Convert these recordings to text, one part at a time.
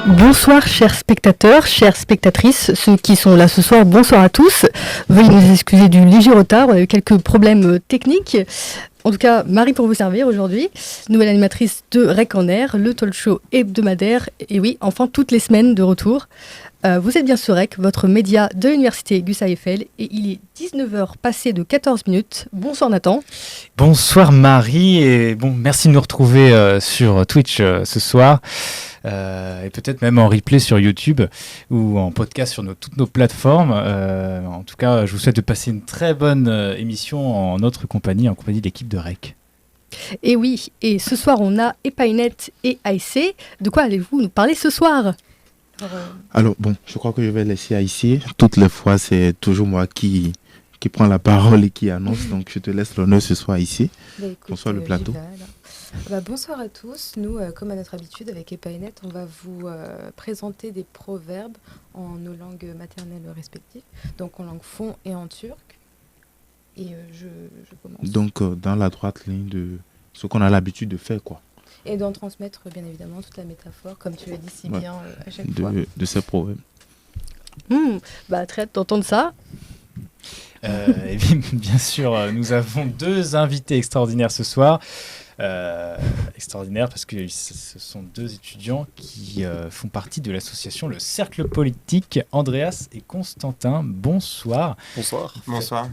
Bonsoir chers spectateurs, chères spectatrices, ceux qui sont là ce soir, bonsoir à tous. Veuillez nous excuser du léger retard, on a eu quelques problèmes techniques. En tout cas, Marie pour vous servir aujourd'hui, nouvelle animatrice de REC en Air, le talk show hebdomadaire, et oui, enfin toutes les semaines de retour. Vous êtes bien sur REC, votre média de l'université Gustave Eiffel, et il est 19h passé de 14 minutes. Bonsoir Nathan. Bonsoir Marie, et bon, merci de nous retrouver sur Twitch ce soir. Et peut-être même en replay sur YouTube ou en podcast sur toutes nos plateformes. En tout cas, je vous souhaite de passer une très bonne émission en notre compagnie, en compagnie de l'équipe de REC. Et oui, et ce soir on a Epainet et AIC. De quoi allez-vous nous parler ce soir ? Alors bon, je crois que je vais laisser AIC. Toutes les fois, c'est toujours moi qui prend la parole et qui annonce. Donc je te laisse l'honneur ce soir ici. Bonsoir le plateau. Bonsoir à tous. Nous, comme à notre habitude avec Epainet, on va vous présenter des proverbes en nos langues maternelles respectives, donc en langue fon et en turc. Et je commence. Donc dans la droite ligne de ce qu'on a l'habitude de faire, quoi. Et d'en transmettre bien évidemment toute la métaphore, comme tu l'as dit si bien à chaque fois. De ces proverbes. Très hâte d'entendre ça. Et bien sûr, nous avons deux invités extraordinaires ce soir. Extraordinaire parce que ce sont deux étudiants qui font partie de l'association Le Cercle Politique, Andreas et Constantin. Bonsoir. Bonsoir. Bonsoir.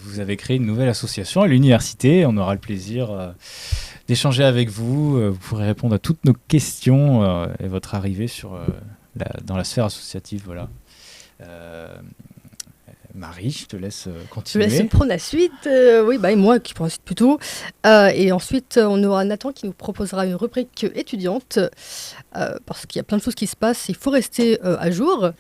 Vous avez créé une nouvelle association à l'université. On aura le plaisir d'échanger avec vous. Vous pourrez répondre à toutes nos questions et votre arrivée dans la sphère associative. Voilà. Marie, je te laisse continuer. Je te laisse prendre la suite. Et moi qui prends la suite plutôt. Et ensuite, on aura Nathan qui nous proposera une rubrique étudiante. Parce qu'il y a plein de choses qui se passent. Il faut rester à jour.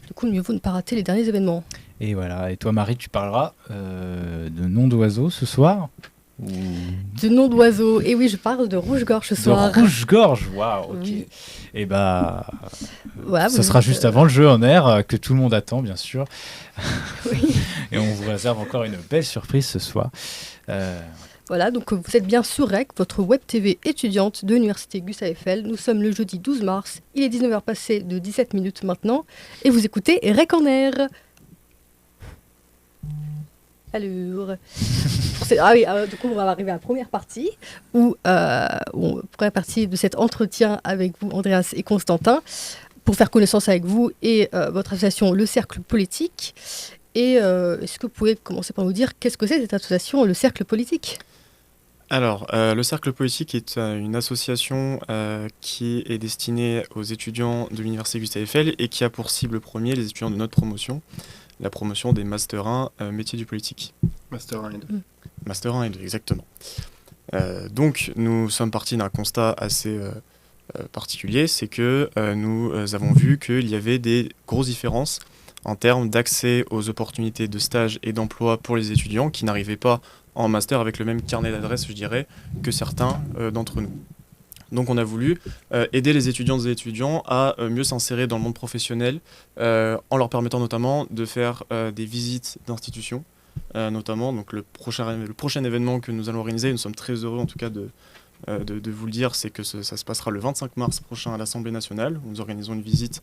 Du coup, mieux vaut ne pas rater les derniers événements. Et voilà. Et toi, Marie, tu parleras de noms d'oiseaux ce soir De noms d'oiseaux. Et oui, je parle de rouge-gorge ce soir. De rouge-gorge, waouh, ok. Oui. Et ce sera juste avant le jeu en air que tout le monde attend, bien sûr. Oui. Et on vous réserve encore une belle surprise ce soir. Voilà, donc vous êtes bien sur REC, votre web TV étudiante de l'université Gustave Eiffel. Nous sommes le jeudi 12 mars, il est 19h passé de 17 minutes maintenant, et vous écoutez REC en air. Alors, du coup on va arriver à la première partie, première partie de cet entretien avec vous, Andreas et Constantin, pour faire connaissance avec vous et votre association Le Cercle Politique. Et est-ce que vous pouvez commencer par nous dire qu'est-ce que c'est cette association Le Cercle Politique ? Alors, le Cercle Politique est une association qui est destinée aux étudiants de l'université Gustave Eiffel et qui a pour cible premier les étudiants de notre promotion, la promotion des Master 1 métiers du politique. Master 1 et 2. Master 1 et 2, exactement. Donc, nous sommes partis d'un constat assez particulier, c'est que nous avons vu qu'il y avait des grosses différences en termes d'accès aux opportunités de stage et d'emploi pour les étudiants qui n'arrivaient pas en master avec le même carnet d'adresses, je dirais, que certains d'entre nous. Donc on a voulu aider les étudiantes et étudiants à mieux s'insérer dans le monde professionnel en leur permettant notamment de faire des visites d'institutions, notamment donc le prochain événement que nous allons organiser, nous sommes très heureux en tout cas de vous le dire, c'est que ça se passera le 25 mars prochain à l'Assemblée nationale, où nous organisons une visite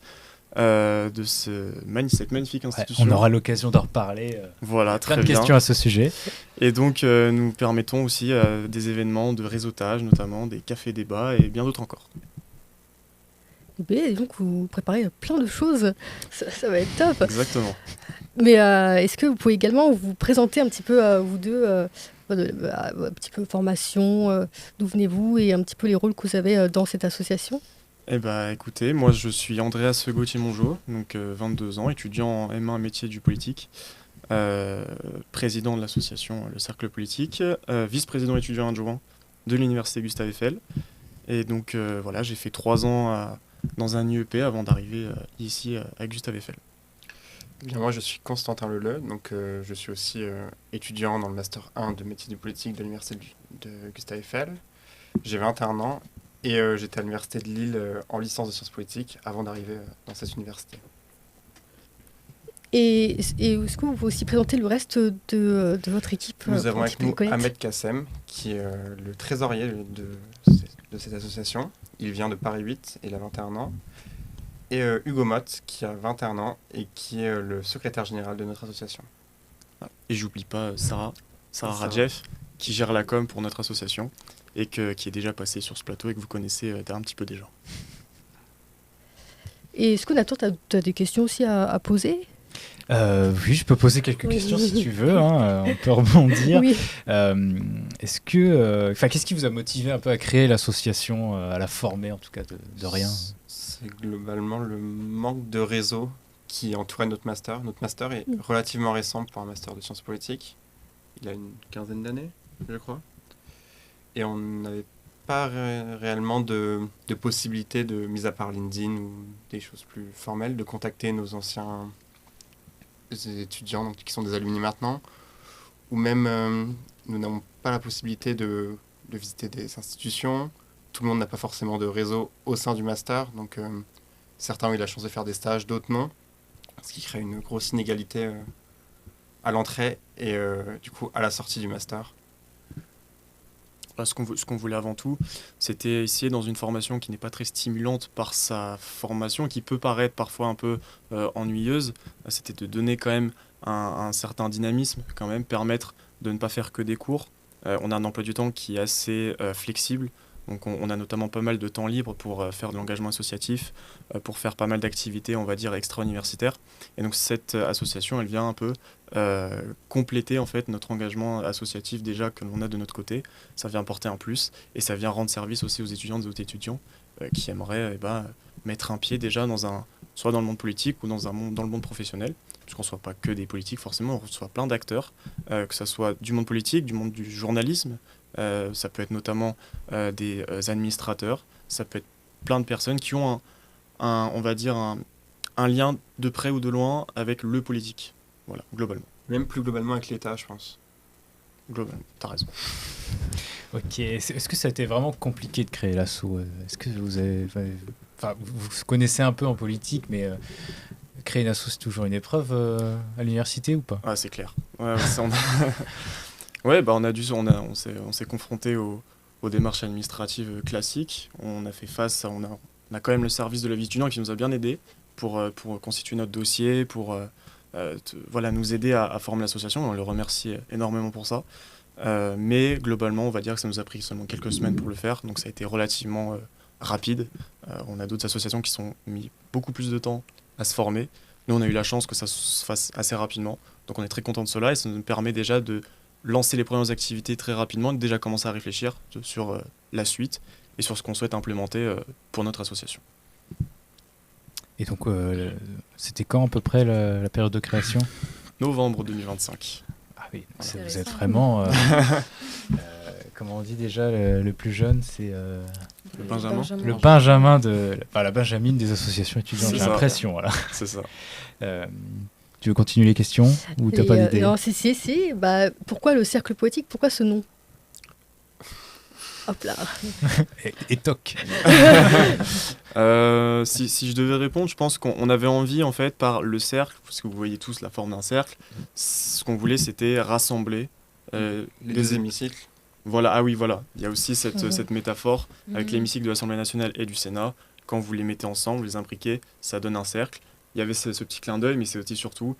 de cette magnifique institution. On aura l'occasion d'en reparler. Voilà, très plein de questions à ce sujet. Et donc, nous permettons aussi des événements de réseautage, notamment des cafés-débats et bien d'autres encore. Et donc, vous préparez plein de choses. Ça va être top. Exactement. Mais est-ce que vous pouvez également vous présenter un petit peu, vous deux, un petit peu formation, d'où venez-vous et un petit peu les rôles que vous avez dans cette association ? Eh bien, écoutez, moi je suis Andreas Gauthier-Mongeau, donc 22 ans, étudiant en M1 métier du politique, président de l'association Le Cercle Politique, vice-président étudiant adjoint de l'université Gustave Eiffel. Et donc voilà, j'ai fait 3 ans dans un IEP avant d'arriver ici à Gustave Eiffel. Bien, moi je suis Constantin Leleu, donc je suis aussi étudiant dans le Master 1 de métier du politique de l'université de Gustave Eiffel. J'ai 21 ans Et j'étais à l'université de Lille en licence de sciences politiques avant d'arriver dans cette université. Et est-ce que vous pouvez aussi présenter le reste de votre équipe? Nous pour avons un avec petit peu nous connaître Ahmed Kassem, qui est le trésorier de cette association. Il vient de Paris 8, il a 21 ans. Et Hugo Mott, qui a 21 ans et qui est le secrétaire général de notre association. Et j'oublie pas Sarah Sarah. Radjef, qui gère la com pour notre association et qui est déjà passée sur ce plateau et que vous connaissez un petit peu déjà. Et est-ce que Nathan, tu as des questions aussi à poser? Oui, je peux poser quelques questions si tu veux, hein, on peut rebondir. Oui. Est-ce que, qu'est-ce qui vous a motivé un peu à créer l'association, à la former en tout cas de rien? C'est globalement le manque de réseau qui entourait notre master. Notre master est relativement récent pour un master de sciences politiques. Il a une quinzaine d'années, je crois. Et on n'avait pas réellement de possibilité de, mis à part LinkedIn ou des choses plus formelles, de contacter nos anciens étudiants donc, qui sont des alumni maintenant. Ou même, nous n'avons pas la possibilité de visiter des institutions. Tout le monde n'a pas forcément de réseau au sein du master. Donc, certains ont eu la chance de faire des stages, d'autres non. Ce qui crée une grosse inégalité à l'entrée et du coup à la sortie du master. Ce qu'on voulait avant tout, c'était essayer dans une formation qui n'est pas très stimulante par sa formation, qui peut paraître parfois un peu ennuyeuse, c'était de donner quand même un certain dynamisme, quand même permettre de ne pas faire que des cours. On a un emploi du temps qui est assez flexible, donc on a notamment pas mal de temps libre pour faire de l'engagement associatif, pour faire pas mal d'activités, on va dire, extra-universitaires. Et donc cette association, elle vient un peu compléter en fait notre engagement associatif déjà que l'on a de notre côté. Ça vient porter un plus et ça vient rendre service aussi aux étudiantes et aux étudiants qui aimeraient mettre un pied déjà soit dans le monde politique ou dans le monde professionnel, puisqu'on ne soit pas que des politiques forcément, on reçoit plein d'acteurs, que ce soit du monde politique, du monde du journalisme, ça peut être notamment des administrateurs, ça peut être plein de personnes qui ont on va dire un lien de près ou de loin avec le politique. Voilà, globalement. Même plus globalement avec l'État, je pense. Globalement, t'as raison. Ok, est-ce que ça a été vraiment compliqué de créer l'asso? Est-ce que vous avez... vous connaissez un peu en politique, mais créer une asso, c'est toujours une épreuve à l'université ou pas? Ah, c'est clair. Ouais, on s'est confronté aux démarches administratives classiques. On a fait face on a quand même le service de la vie étudiant qui nous a bien aidé pour constituer notre dossier, pour nous aider à former l'association. On le remercie énormément pour ça. Mais globalement, on va dire que ça nous a pris seulement quelques semaines pour le faire. Donc ça a été relativement rapide. On a d'autres associations qui sont mis beaucoup plus de temps à se former. Nous, on a eu la chance que ça se fasse assez rapidement. Donc on est très content de cela et ça nous permet déjà de lancer les premières activités très rapidement et de déjà commencer à réfléchir sur la suite et sur ce qu'on souhaite implémenter pour notre association. Et donc, c'était quand à peu près la période de création? Novembre 2025. Ah oui, C'est vous êtes récent. vraiment... comment on dit déjà, le plus jeune, c'est... Le Benjamin. Le Benjamin la Benjamine des associations étudiantes, C'est j'ai ça. l'impression, voilà. C'est ça. Tu veux continuer les questions ou t'as pas d'idée? Non, si. Pourquoi le cercle poétique? Pourquoi ce nom? Hop là. Et toc. Si je devais répondre, je pense qu'on avait envie, en fait, par le cercle, parce que vous voyez tous la forme d'un cercle, ce qu'on voulait, c'était rassembler Les hémicycles. Voilà, ah oui, voilà. Il y a aussi cette métaphore avec l'hémicycle de l'Assemblée nationale et du Sénat. Quand vous les mettez ensemble, vous les imbriquez, ça donne un cercle. Il y avait ce petit clin d'œil, mais c'est aussi surtout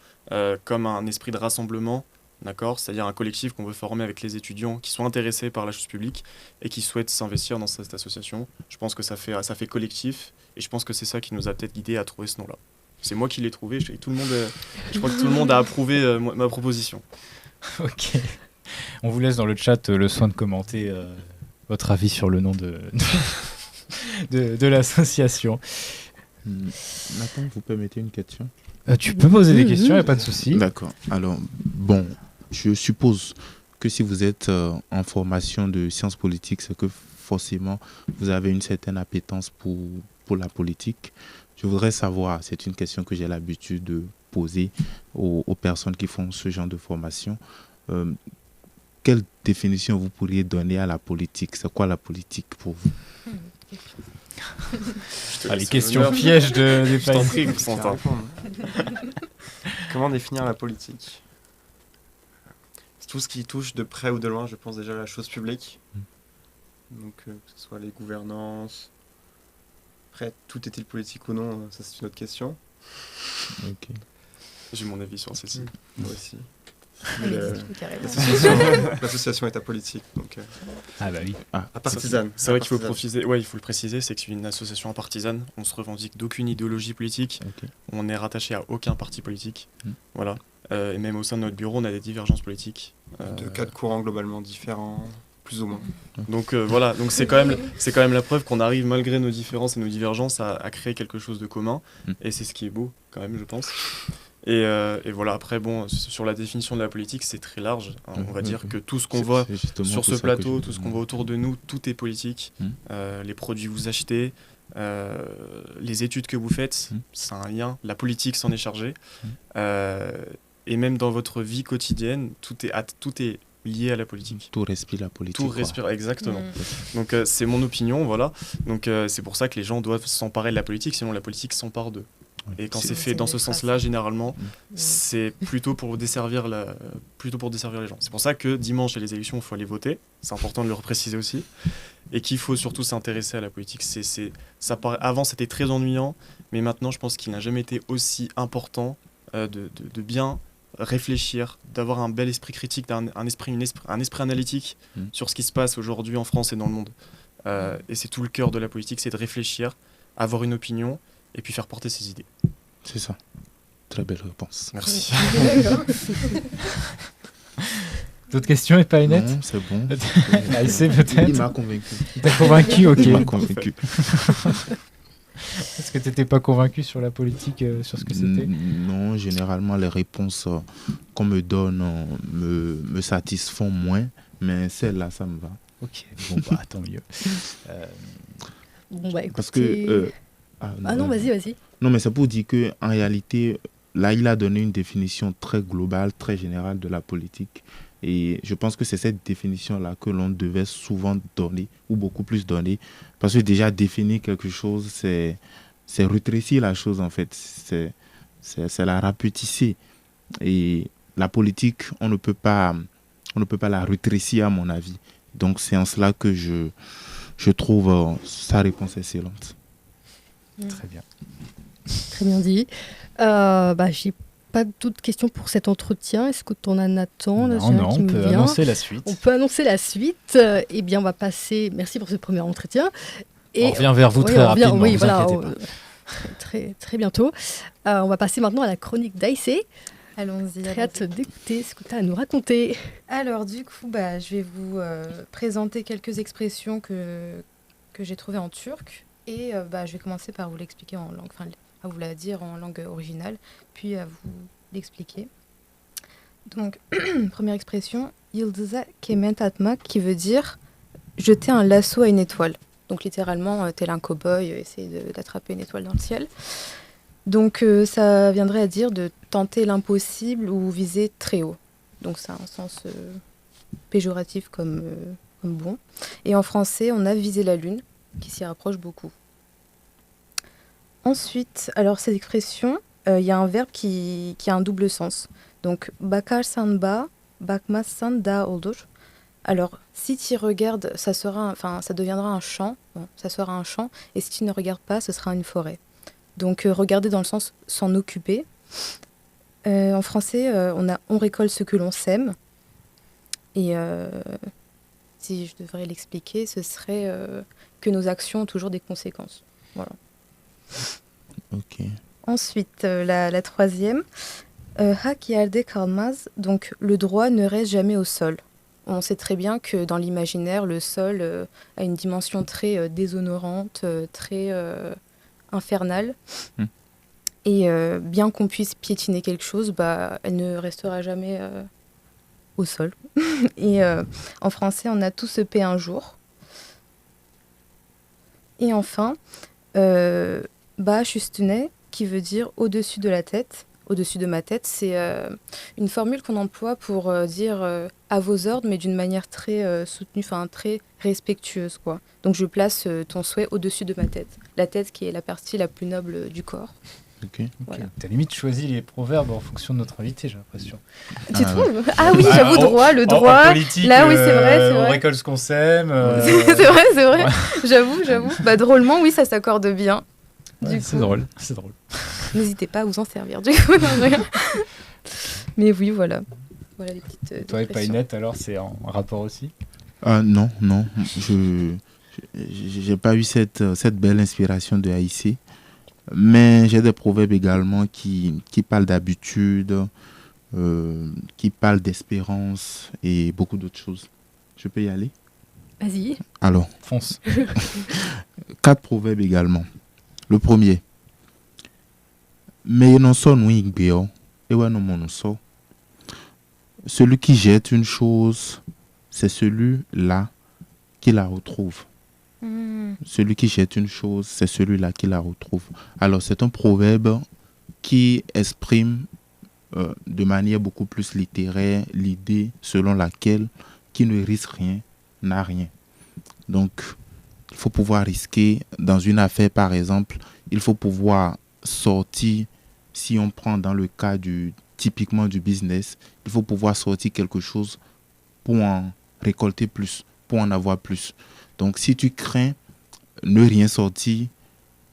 comme un esprit de rassemblement, d'accord ? C'est-à-dire un collectif qu'on veut former avec les étudiants qui sont intéressés par la chose publique et qui souhaitent s'investir dans cette association. Je pense que ça fait collectif et je pense que c'est ça qui nous a peut-être guidé à trouver ce nom-là. C'est moi qui l'ai trouvé, je crois que tout le monde a approuvé ma proposition. Ok. On vous laisse dans le chat le soin de commenter votre avis sur le nom de l'association. Nathan, vous permettez une question? Tu peux poser des questions, il n'y a pas de souci. D'accord. Alors, bon, je suppose que si vous êtes en formation de sciences politiques, c'est que forcément, vous avez une certaine appétence pour la politique. Je voudrais savoir, c'est une question que j'ai l'habitude de poser aux personnes qui font ce genre de formation. Quelle définition vous pourriez donner à la politique? C'est quoi la politique pour vous? question. Les questions pièges des Je t'en Paynet. prie, Constantin. Comment définir la politique? C'est tout ce qui touche de près ou de loin, je pense déjà à la chose publique. Donc, que ce soit les gouvernances. Après, tout est-il politique ou non, ça c'est une autre question. Ok. J'ai mon avis sur celle-ci. Moi aussi. Mais Mais, explique carrément. l'association est apolitique, donc Ah bah oui. partisane. C'est vrai qu'il faut Partisane. il faut le préciser, c'est que c'est une association partisane. On se revendique d'aucune idéologie politique. Ok. On n'est rattaché à aucun parti politique. Mm. Voilà. Et même au sein de notre bureau, on a des divergences politiques. De quatre courants globalement différents, plus ou moins. Donc voilà, donc c'est quand même la preuve qu'on arrive malgré nos différences et nos divergences à créer quelque chose de commun. Mm. Et c'est ce qui est beau quand même, je pense. Et voilà, après bon, sur la définition de la politique, c'est très large. Hein. On va dire que tout ce qu'on voit C'est justement sur pour ce ça que plateau, je- tout ce qu'on voit autour de nous, tout est politique. Mm. Les produits que vous achetez, les études que vous faites, Mm. c'est un lien. La politique s'en est chargée. Mm. Et même dans votre vie quotidienne, tout est lié à la politique. Tout respire la politique. Tout quoi. respire, exactement. Mm. Donc c'est mon opinion, voilà. Donc c'est pour ça que les gens doivent s'emparer de la politique, sinon la politique s'empare d'eux. Ouais. Et quand C'est- c'est fait c'est dans une ce phrase. sens-là, généralement, Mm. c'est plutôt pour desservir les gens. C'est pour ça que dimanche, à les élections, il faut aller voter. C'est important de le repréciser aussi. Et qu'il faut surtout s'intéresser à la politique. Avant, c'était très ennuyant, mais maintenant, je pense qu'il n'a jamais été aussi important de bien réfléchir, d'avoir un bel esprit critique, un esprit analytique Mm. sur ce qui se passe aujourd'hui en France et dans le monde. Et c'est tout le cœur de la politique, c'est de réfléchir, avoir une opinion et puis faire porter ses idées. C'est ça. Très belle réponse. Merci. D'accord. D'autres questions et pas net? Non, c'est bon. Assez Il peut-être. m'a convaincu. T'as convaincu, ok. Il m'a convaincu. Est-ce que t'étais pas convaincu sur la politique, sur ce que c'était? Non, généralement, les réponses qu'on me donne me satisfont moins, mais celle-là, ça me va. Ok, bon bah tant mieux. Bon, bah, Parce que... écoutez- ah non, vas-y. Non, mais c'est pour dire que en réalité, là, il a donné une définition très globale, très générale de la politique. Et je pense que c'est cette définition-là que l'on devait souvent donner, ou beaucoup plus donner. Parce que déjà, définir quelque chose, c'est rétrécir la chose, en fait. C'est la rapetisser. Et la politique, on ne peut pas la rétrécir, à mon avis. Donc, c'est en cela que je trouve sa réponse excellente. Très bien. Très bien dit. J'ai pas d'autres questions pour cet entretien. Est-ce que tu en as, Nathan? Là, j'ai un Non, qui on me peut vient. annoncer la suite. On peut annoncer la suite. Eh bien, on va passer. Merci pour ce premier entretien. On revient vers vous Oui, très on revient- rapidement, oui, vous voilà, inquiétez pas. très, très bientôt. On va passer maintenant à la chronique d'Aïssé. Allons-y. Très hâte d'écouter ce que tu as à nous raconter. Alors du coup, je vais vous présenter quelques expressions que j'ai trouvées en turc. Et je vais commencer par vous l'expliquer en langue, à vous la dire en langue originale, puis à vous l'expliquer. Donc, première expression, Yıldız'a kement atmak, qui veut dire jeter un lasso à une étoile. Donc littéralement, tel un cow-boy, essayer d'attraper une étoile dans le ciel. Donc ça viendrait à dire de tenter l'impossible ou viser très haut. Donc ça a un sens péjoratif comme bon. Et en français, on a visé la lune, qui s'y rapproche beaucoup. Ensuite, alors cette expression, il y a un verbe qui a un double sens. Donc, bakarsan ba, bakmazsan da olur. Alors, si tu regardes, ça deviendra un champ. Bon, ça sera un champ. Et si tu ne regardes pas, ce sera une forêt. Donc, regarder dans le sens s'en occuper. En français, on récolte ce que l'on sème. Et si je devrais l'expliquer, ce serait que nos actions ont toujours des conséquences. Voilà. Ok. Ensuite, la troisième, hak yerde kalmaz, donc le droit ne reste jamais au sol. On sait très bien que dans l'imaginaire, le sol a une dimension très déshonorante, très infernale. Et bien qu'on puisse piétiner quelque chose, elle ne restera jamais au sol. Et en français, on a tout se paie un jour. Et enfin, baş üstüne, qui veut dire au-dessus de la tête. au-dessus de ma tête. C'est une formule qu'on emploie pour dire à vos ordres, mais d'une manière très soutenue, enfin très respectueuse, quoi. Donc je place ton souhait au-dessus de ma tête. La tête qui est la partie la plus noble du corps. Ok. Voilà. T'as limite choisi les proverbes en fonction de notre invité, j'ai l'impression. Tu Ah, trouves? Ah oui, Bah, j'avoue, droit, le En droit. politique, Là, oui, c'est vrai, c'est on vrai. récolte ce qu'on sème. C'est vrai. J'avoue. Bah, drôlement, oui, ça s'accorde bien. Ouais, Du c'est coup. drôle, c'est drôle. N'hésitez pas à vous en servir, du coup. Non, rien. Mais oui, voilà. Voilà les petites Toi et expressions. Painette, alors, c'est en rapport aussi? Non, je j'ai pas eu cette belle inspiration de Haïtien, mais j'ai des proverbes également qui parlent d'habitude, qui parlent d'espérance et beaucoup d'autres choses. Je peux y aller? Vas-y. Alors, Fonce. 4 proverbes également. Le premier. Mais non son wing beo, et ouais non mon so. Celui qui jette une chose, c'est celui-là qui la retrouve. Celui qui jette une chose, c'est celui-là qui la retrouve. Alors, c'est un proverbe qui exprime de manière beaucoup plus littéraire l'idée selon laquelle qui ne risque rien n'a rien. Donc, il faut pouvoir risquer dans une affaire, par exemple. Il faut pouvoir sortir, si on prend dans le cas typiquement du business, il faut pouvoir sortir quelque chose pour en récolter plus, pour en avoir plus. Donc, si tu crains ne rien sortir,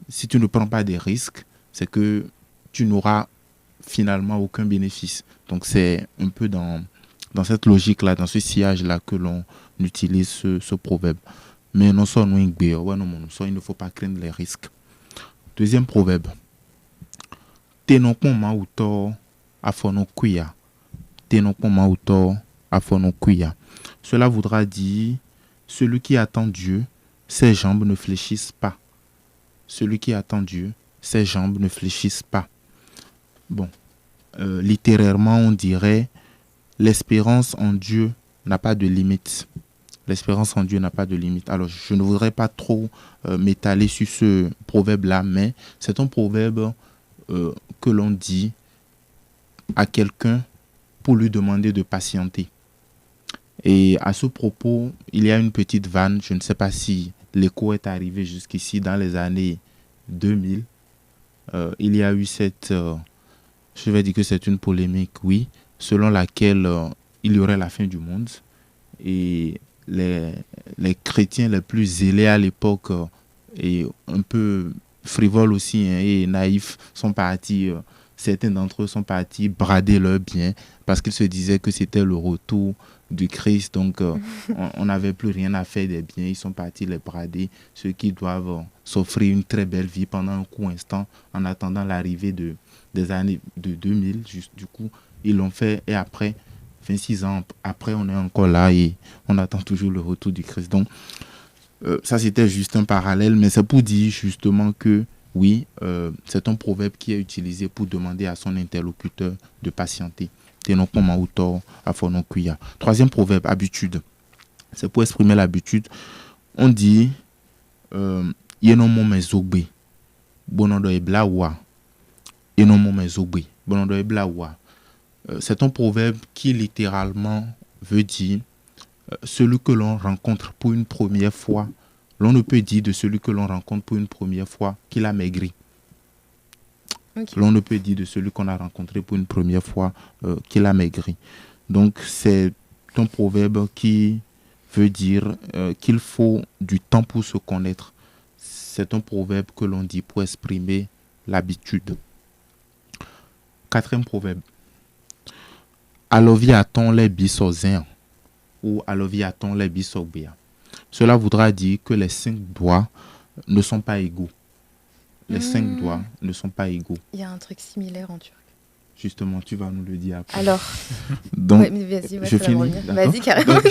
si tu ne prends pas des risques, c'est que tu n'auras finalement aucun bénéfice. Donc, c'est un peu dans cette logique-là, dans ce sillage-là que l'on utilise ce proverbe. Mais non, ça, il ne faut pas craindre les risques. Deuxième proverbe. Tenokon mauto afonokuya. Tenokon mauto afonokuya. Cela voudra dire celui qui attend Dieu, ses jambes ne fléchissent pas. Celui qui attend Dieu, ses jambes ne fléchissent pas. Bon, littérairement, on dirait l'espérance en Dieu n'a pas de limite. L'espérance en Dieu n'a pas de limite. Alors, je ne voudrais pas trop m'étaler sur ce proverbe-là, mais c'est un proverbe que l'on dit à quelqu'un pour lui demander de patienter. Et à ce propos, il y a une petite vanne, je ne sais pas si l'écho est arrivé jusqu'ici dans les années 2000. Il y a eu je vais dire que c'est une polémique, oui, selon laquelle il y aurait la fin du monde. Et les chrétiens les plus zélés à l'époque et un peu frivoles aussi et naïfs sont partis, certains d'entre eux sont partis brader leurs biens parce qu'ils se disaient que c'était le retour du Christ, donc on n'avait plus rien à faire des biens, ils sont partis les brader, ceux qui doivent s'offrir une très belle vie pendant un court instant en attendant l'arrivée des années de 2000, du coup ils l'ont fait et après 26 ans après on est encore là et on attend toujours le retour du Christ. Donc ça c'était juste un parallèle, mais c'est pour dire justement que oui, c'est un proverbe qui est utilisé pour demander à son interlocuteur de patienter. Troisième proverbe, habitude. C'est pour exprimer l'habitude. On dit Yenomo mezogbe. Bonodo eblawa. Yenomo mezogbe. Bonodo eblawa. C'est un proverbe qui littéralement veut dire celui que l'on rencontre pour une première fois. L'on ne peut dire de celui que l'on rencontre pour une première fois qu'il a maigri. Okay. L'on ne peut dire de celui qu'on a rencontré pour une première fois qu'il a maigri. Donc c'est un proverbe qui veut dire qu'il faut du temps pour se connaître. C'est un proverbe que l'on dit pour exprimer l'habitude. Quatrième proverbe. Aloviaton les bisozin ou aloviaton les bisobia. Cela voudra dire que les 5 doigts ne sont pas égaux. Les 5 doigts ne sont pas égaux. Il y a un truc similaire en turc. Justement, tu vas nous le dire après. Alors, donc, ouais, mais vas-y, je finis. Vas-y, carrément. Donc,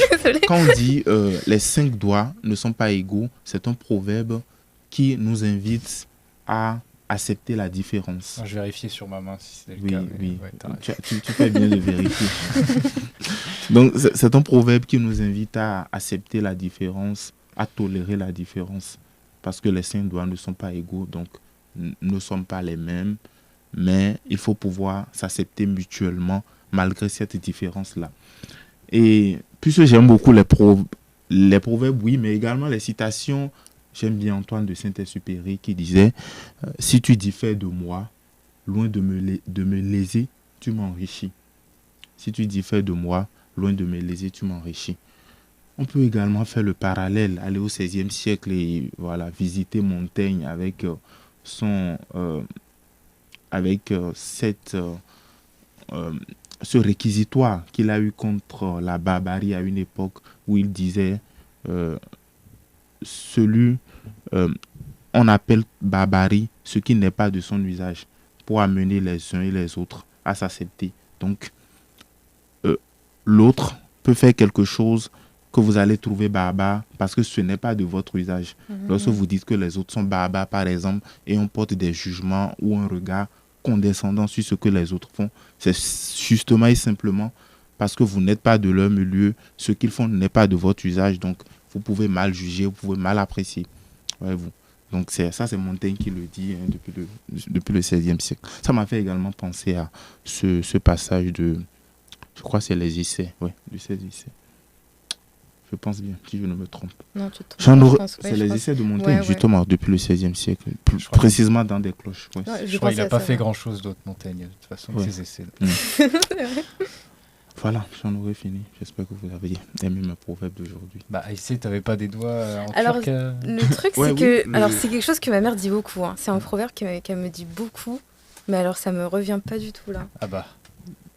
quand on dit les 5 doigts ne sont pas égaux, c'est un proverbe qui nous invite à accepter la différence. Je vérifie sur ma main si c'est le oui, cas. Oui, ouais, tu fais bien de vérifier. Donc, c'est un proverbe qui nous invite à accepter la différence, à tolérer la différence. Parce que les 5 doigts ne sont pas égaux, donc ne sommes pas les mêmes. mais il faut pouvoir s'accepter mutuellement malgré cette différence-là. Et puisque j'aime beaucoup les proverbes, oui, mais également les citations, j'aime bien Antoine de Saint-Exupéry qui disait « Si tu diffères de moi, loin de me léser, tu m'enrichis. Si tu diffères de moi, loin de me léser, tu m'enrichis. » On peut également faire le parallèle, aller au XVIe siècle et voilà, visiter Montaigne avec ce réquisitoire qu'il a eu contre la barbarie à une époque où il disait on appelle barbarie ce qui n'est pas de son usage pour amener les uns et les autres à s'accepter. Donc, l'autre peut faire quelque chose que vous allez trouver barbare parce que ce n'est pas de votre usage. Lorsque vous dites que les autres sont barbares, par exemple, et on porte des jugements ou un regard condescendant sur ce que les autres font, c'est justement et simplement parce que vous n'êtes pas de leur milieu, ce qu'ils font n'est pas de votre usage, donc vous pouvez mal juger, vous pouvez mal apprécier. Voyez-vous. Donc c'est Montaigne qui le dit depuis le XVIe siècle. Ça m'a fait également penser à ce passage de, je crois que c'est les essais, du 16 essais. Je pense bien, si je ne me trompe. Non, tu te trompes. C'est les essais de Montaigne, justement, depuis le XVIe siècle, précisément dans des cloches. Ouais. Je crois qu'il n'a pas fait grand-chose d'autre, Montaigne, de toute façon, avec ses essais. Voilà, j'en aurais fini. J'espère que vous avez aimé mes proverbes d'aujourd'hui. Ici, tu n'avais pas des doigts en alors, turc le truc, c'est que... Alors, c'est quelque chose que ma mère dit beaucoup. Hein. C'est un proverbe qu'elle me dit beaucoup, mais alors, ça me revient pas du tout, là. Ah bah...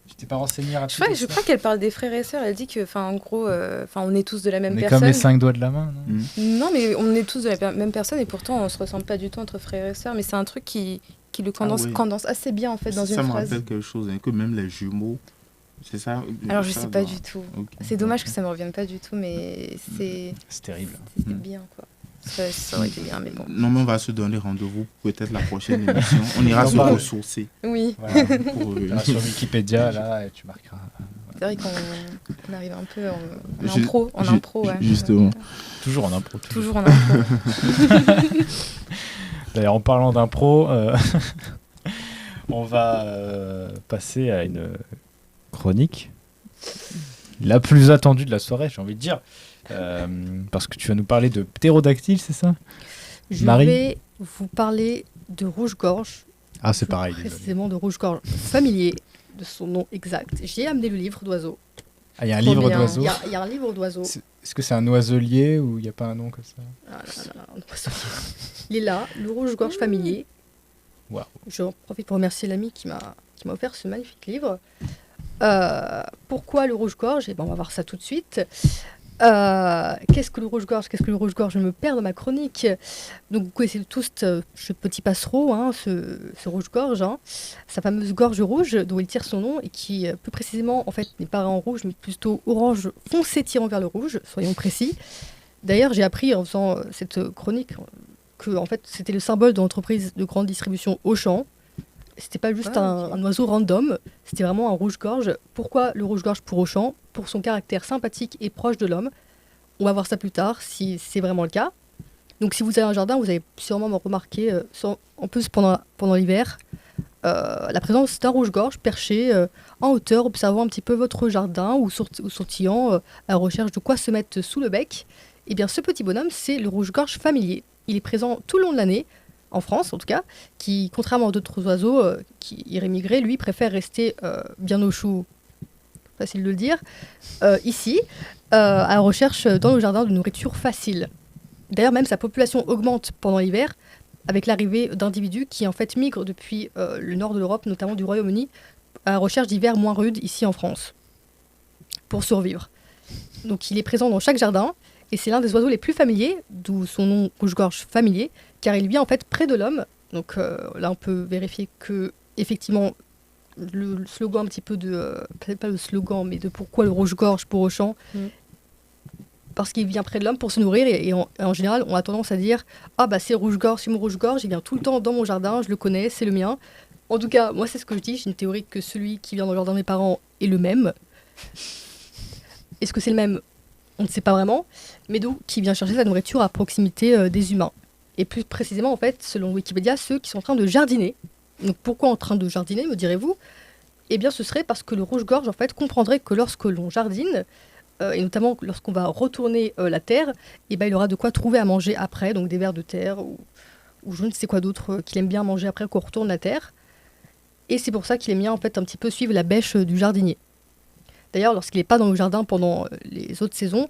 Tu t'es pas renseigné rapidement. Je crois qu'elle parle des frères et sœurs. Elle dit que, en gros, on est tous de la même personne. On est comme les 5 doigts de la main, non Non, mais on est tous de la même personne et pourtant on se ressemble pas du tout entre frères et sœurs. Mais c'est un truc qui le condense assez bien en fait dans une phrase. Ça me rappelle quelque chose, que même les jumeaux, c'est ça. Alors je sais pas du tout. Okay. C'est dommage que ça me revienne pas du tout, mais c'est terrible. C'était bien quoi. Ça aurait été bien, mais bon. Non, mais on va se donner rendez-vous peut-être la prochaine émission. On ira se ressourcer. Oui. Voilà, sur Wikipédia, là, et tu marqueras. C'est vrai qu'on arrive un peu en impro. Ouais. Justement. Toujours en impro. Toujours en impro. D'ailleurs, en parlant d'impro, on va passer à une chronique la plus attendue de la soirée, j'ai envie de dire. Parce que tu vas nous parler de ptérodactyle, c'est ça, Marie ? Je vais vous parler de rouge-gorge. Ah, c'est pareil. Précisément de rouge-gorge familier, de son nom exact. J'ai amené le livre d'oiseau. Ah, il y a un livre d'oiseau. Il y a un livre d'oiseau. Est-ce que c'est un oiselier ou il n'y a pas un nom comme ça ? Un oiselier. Il est là, le rouge-gorge familier. Wow. Je profite pour remercier l'ami qui m'a offert ce magnifique livre. Pourquoi le rouge-gorge ? On va voir ça tout de suite. Qu'est-ce que le rouge-gorge ? Je me perds dans ma chronique. Donc vous connaissez tous ce petit passereau, ce rouge-gorge, sa fameuse gorge rouge dont il tire son nom et qui plus précisément en fait n'est pas en rouge mais plutôt orange foncé tirant vers le rouge, soyons précis. D'ailleurs j'ai appris en faisant cette chronique que en fait c'était le symbole de l'entreprise de grande distribution Auchan. C'était pas juste un oiseau random, c'était vraiment un rouge-gorge. Pourquoi le rouge-gorge pour Auchan ? Pour son caractère sympathique et proche de l'homme. On va voir ça plus tard, si c'est vraiment le cas. Donc si vous avez un jardin, vous allez sûrement remarquer, en plus pendant l'hiver, la présence d'un rouge-gorge perché en hauteur, observant un petit peu votre jardin ou sautillant à la recherche de quoi se mettre sous le bec. Eh bien ce petit bonhomme, c'est le rouge-gorge familier. Il est présent tout le long de l'année, en France en tout cas, qui, contrairement à d'autres oiseaux qui iraient migrer, lui préfère rester bien au chaud, facile de le dire, ici, à la recherche dans nos jardins de nourriture facile. D'ailleurs, même sa population augmente pendant l'hiver, avec l'arrivée d'individus qui en fait migrent depuis le nord de l'Europe, notamment du Royaume-Uni, à la recherche d'hivers moins rudes ici en France, pour survivre. Donc il est présent dans chaque jardin, et c'est l'un des oiseaux les plus familiers, d'où son nom rouge-gorge familier, car il vit en fait près de l'homme. Donc là, on peut vérifier que, effectivement, le slogan un petit peu peut-être pas le slogan, mais de pourquoi le rouge-gorge pour Auchan, parce qu'il vient près de l'homme pour se nourrir, et en général, on a tendance à dire « Ah bah c'est rouge-gorge, c'est mon rouge-gorge, il vient tout le temps dans mon jardin, je le connais, c'est le mien. » En tout cas, moi c'est ce que je dis, j'ai une théorie que celui qui vient dans le jardin de mes parents est le même. Est-ce que c'est le même ? On ne sait pas vraiment, mais donc qui vient chercher sa nourriture à proximité des humains. Et plus précisément, en fait, selon Wikipédia, ceux qui sont en train de jardiner. Donc pourquoi en train de jardiner, me direz-vous? Eh bien, ce serait parce que le rouge-gorge, en fait, comprendrait que lorsque l'on jardine, et notamment lorsqu'on va retourner la terre, eh ben, il aura de quoi trouver à manger après, donc des vers de terre ou je ne sais quoi d'autre qu'il aime bien manger après qu'on retourne la terre. Et c'est pour ça qu'il aime bien en fait un petit peu suivre la bêche du jardinier. D'ailleurs, lorsqu'il n'est pas dans le jardin pendant les autres saisons,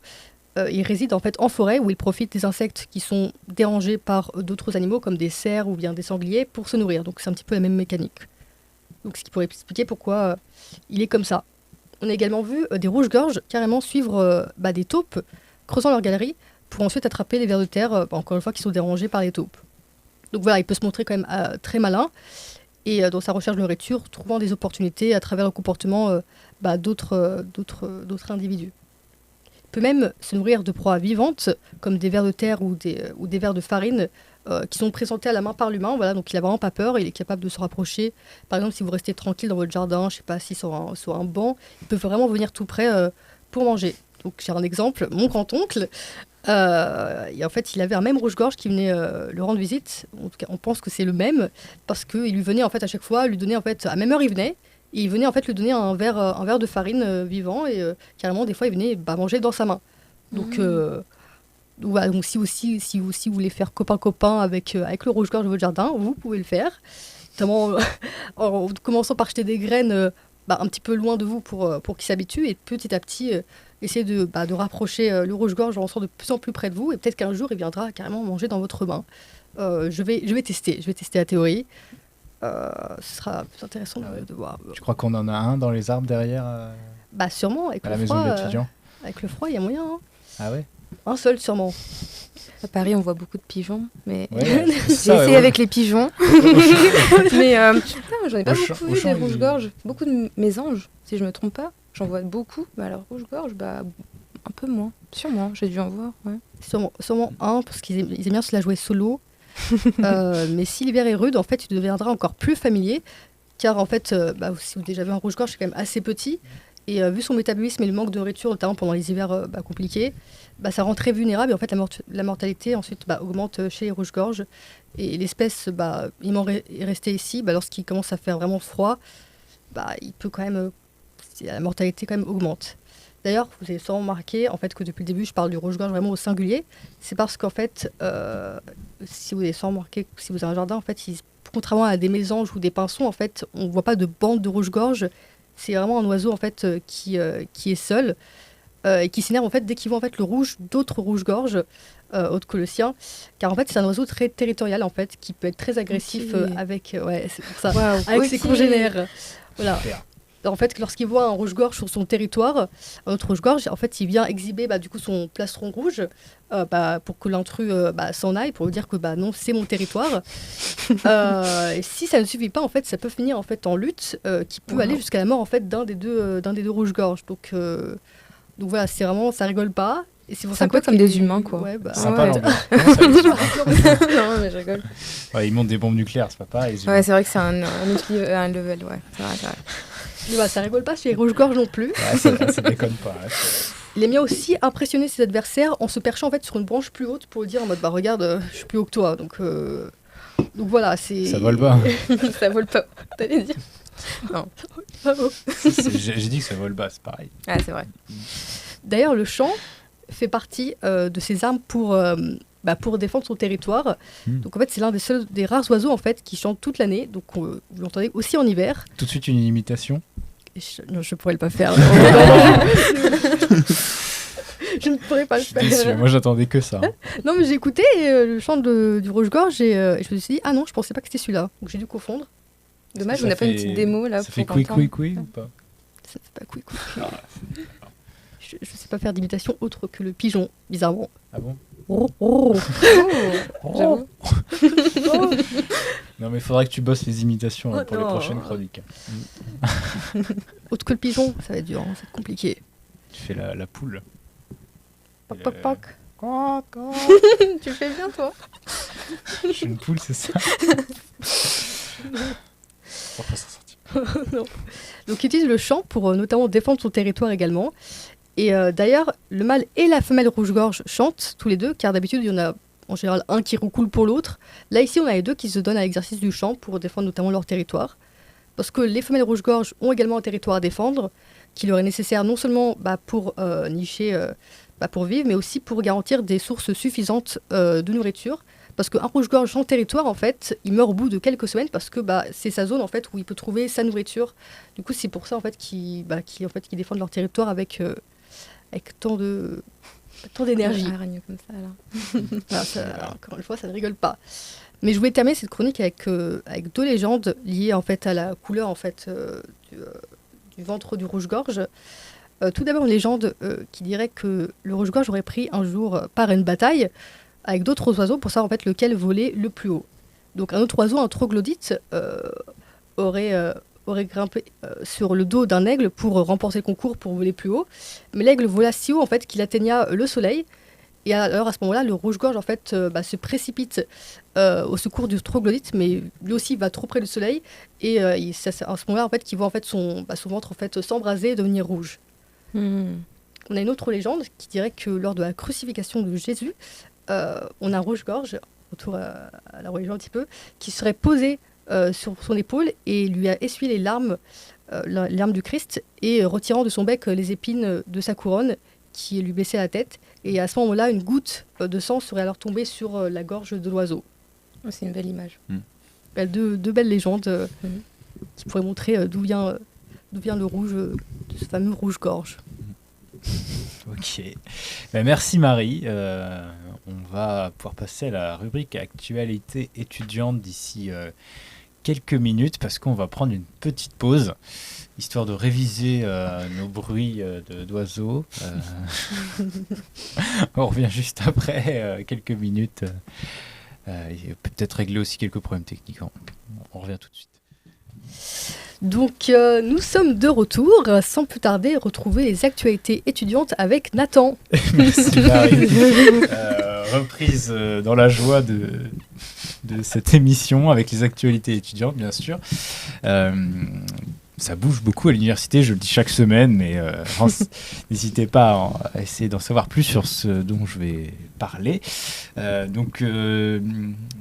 il réside en fait en forêt où il profite des insectes qui sont dérangés par d'autres animaux comme des cerfs ou bien des sangliers pour se nourrir. Donc c'est un petit peu la même mécanique. Donc ce qui pourrait expliquer pourquoi il est comme ça. On a également vu des rouges-gorges carrément suivre des taupes creusant leur galerie pour ensuite attraper les vers de terre, encore une fois, qui sont dérangés par les taupes. Donc voilà, il peut se montrer quand même très malin et dans sa recherche de nourriture, trouvant des opportunités à travers le comportement d'autres individus. Il peut même se nourrir de proies vivantes, comme des vers de terre ou des vers de farine, qui sont présentés à la main par l'humain. Voilà, donc il n'a vraiment pas peur, il est capable de se rapprocher. Par exemple, si vous restez tranquille dans votre jardin, je ne sais pas, assis sur un banc, il peut vraiment venir tout près pour manger. Donc j'ai un exemple, mon grand-oncle, et en fait il avait un même rouge-gorge qui venait le rendre visite. En tout cas, on pense que c'est le même, parce qu'il lui venait en fait à chaque fois, lui donner en fait, à même heure il venait, et il venait en fait lui donner un verre de farine vivant, et carrément des fois il venait manger dans sa main. Donc voilà, donc si vous voulez faire copain-copain avec le rouge-gorge de votre jardin, vous pouvez le faire. Notamment en commençant par jeter des graines un petit peu loin de vous pour qu'il s'habitue, et petit à petit essayer de rapprocher le rouge-gorge en sortant de plus en plus près de vous, et peut-être qu'un jour il viendra carrément manger dans votre main. Je vais tester la théorie. Ce sera plus intéressant de voir. Je crois qu'on en a un dans les arbres derrière Sûrement, avec à le la froid. maison de l'étudiant. Avec le froid, il y a moyen. Hein. Ah ouais. Un seul, sûrement. À Paris, on voit beaucoup de pigeons, mais Ouais, j'ai essayé avec les pigeons. Mais j'en ai pas Au beaucoup vu champ, des rouges-gorges. Beaucoup de mésanges, si je me trompe pas. J'en vois beaucoup, mais alors rouge-gorge, un peu moins. Sûrement, j'ai dû en voir. Ouais. Sûrement un, parce qu'ils aiment bien se la jouer solo. Mais si l'hiver est rude, en fait, il deviendra encore plus familier, car en fait, si vous avez déjà vu un rouge-gorge, c'est quand même assez petit. Et vu son métabolisme et le manque de nourriture, notamment pendant les hivers compliqués, ça rend très vulnérable. Et en fait, la mortalité ensuite augmente chez les rouges-gorges. Et l'espèce, est restée ici. Lorsqu'il commence à faire vraiment froid, il peut quand même, la mortalité quand même augmente. D'ailleurs, vous avez sûrement remarqué en fait, que depuis le début, je parle du rouge-gorge vraiment au singulier. C'est parce qu'en fait, si vous avez sûrement remarqué, si vous avez un jardin, en fait, contrairement à des mésanges ou des pinsons, en fait, on ne voit pas de bande de rouge-gorge. C'est vraiment un oiseau en fait qui est seul et qui s'énerve en fait dès qu'il voit en fait le rouge d'autres rouges-gorges autres que le sien, car en fait c'est un oiseau très territorial en fait qui peut être très agressif avec c'est pour ça avec ses congénères. Voilà. Super. En fait, lorsqu'il voit un rouge-gorge sur son territoire, un autre rouge-gorge, en fait, il vient exhiber du coup son plastron rouge pour que l'intrus s'en aille, pour lui dire que non, c'est mon territoire. Et si ça ne suffit pas, en fait, ça peut finir en fait en lutte, qui peut aller jusqu'à la mort en fait d'un des deux rouges-gorges. Donc voilà, c'est vraiment, ça rigole pas. Et c'est un peu comme des humains, quoi. Ouais, sympa, ouais. Non, mais je rigole. Ouais, ils montent des bombes nucléaires, c'est pas pareil. Ouais, c'est vrai que c'est un level, ouais. C'est vrai. Ça rigole pas chez les rouges-gorges non plus. Ouais, ça déconne pas. Ouais. Il aime bien aussi impressionner ses adversaires en se perchant en fait sur une branche plus haute pour lui dire en mode regarde, je suis plus haut que toi. Donc voilà, c'est. Ça vole pas. Ça vole pas. T'allais dire. Non. J'ai dit que ça vole pas, c'est pareil. Ah, c'est vrai. D'ailleurs, le chant fait partie de ses armes pour défendre son territoire. Donc en fait, c'est l'un des rares oiseaux en fait qui chante toute l'année. Donc vous l'entendez aussi en hiver. Tout de suite une imitation. Non, je pourrais pas faire. Je ne pourrais pas le faire. Déçu. Moi, j'attendais que ça. Non, mais j'ai écouté le chant du rouge-gorge et je me suis dit je pensais pas que c'était celui-là. Donc j'ai dû confondre. Dommage, on n'a pas une petite démo là. Ça fait couic ou pas? Ça fait pas couic. Je sais pas faire d'imitation autre que le pigeon, bizarrement. Ah bon? J'avoue. Non, mais il faudra que tu bosses les imitations pour les prochaines chroniques. Autre que le pigeon, ça va être dur, ça va être compliqué. Tu fais la poule. Poc, poc, poc. Tu fais bien, toi. Je suis une poule, c'est ça? On va s'en sortir. Non. Donc il utilise le chant pour notamment défendre son territoire également. Et d'ailleurs, le mâle et la femelle rouge-gorge chantent tous les deux, car d'habitude, il y en a en général un qui recoule pour l'autre. Là ici on a les deux qui se donnent à l'exercice du chant pour défendre notamment leur territoire. Parce que les femelles rouge-gorge ont également un territoire à défendre, qui leur est nécessaire non seulement pour nicher, pour vivre, mais aussi pour garantir des sources suffisantes de nourriture. Parce qu'un rouge-gorge sans territoire, en fait, il meurt au bout de quelques semaines parce que c'est sa zone en fait, où il peut trouver sa nourriture. Du coup, c'est pour ça en fait, qu'ils défendent leur territoire avec tant d'énergie. Hargne comme ça, là. Voilà, encore une fois, ça ne rigole pas. Mais je voulais terminer cette chronique avec deux légendes liées en fait, à la couleur en fait, du ventre du rouge-gorge. Tout d'abord, une légende qui dirait que le rouge-gorge aurait pris un jour part à une bataille avec d'autres oiseaux pour savoir en fait, lequel volait le plus haut. Donc un autre oiseau, un troglodyte, aurait grimpé sur le dos d'un aigle pour remporter le concours pour voler plus haut. Mais l'aigle vola si haut en fait, qu'il atteigna le soleil. Et alors à ce moment-là, le rouge-gorge en fait, se précipite au secours du troglodyte, mais lui aussi va trop près du soleil. Et c'est à ce moment-là en fait, qu'il voit en fait, son ventre en fait, s'embraser et devenir rouge. On a une autre légende qui dirait que lors de la crucifixion de Jésus, on a un rouge-gorge, autour à la religion un petit peu, qui serait posé sur son épaule et lui a essuyé les larmes du Christ et retirant de son bec les épines de sa couronne qui lui baissait la tête. Et à ce moment-là, une goutte de sang serait alors tombée sur la gorge de l'oiseau. C'est une belle image. Deux belles légendes qui pourraient montrer d'où vient le rouge, de ce fameux rouge-gorge. Ok. Merci Marie. On va pouvoir passer à la rubrique actualité étudiante d'ici quelques minutes parce qu'on va prendre une petite pause histoire de réviser nos bruits d'oiseaux. On revient juste après quelques minutes. Et peut-être régler aussi quelques problèmes techniques. On revient tout de suite. Donc nous sommes de retour, sans plus tarder retrouver les actualités étudiantes avec Nathan. Merci Marie. Reprise dans la joie de cette émission avec les actualités étudiantes bien sûr. Ça bouge beaucoup à l'université, je le dis chaque semaine, mais n'hésitez pas à essayer d'en savoir plus sur ce dont je vais parler.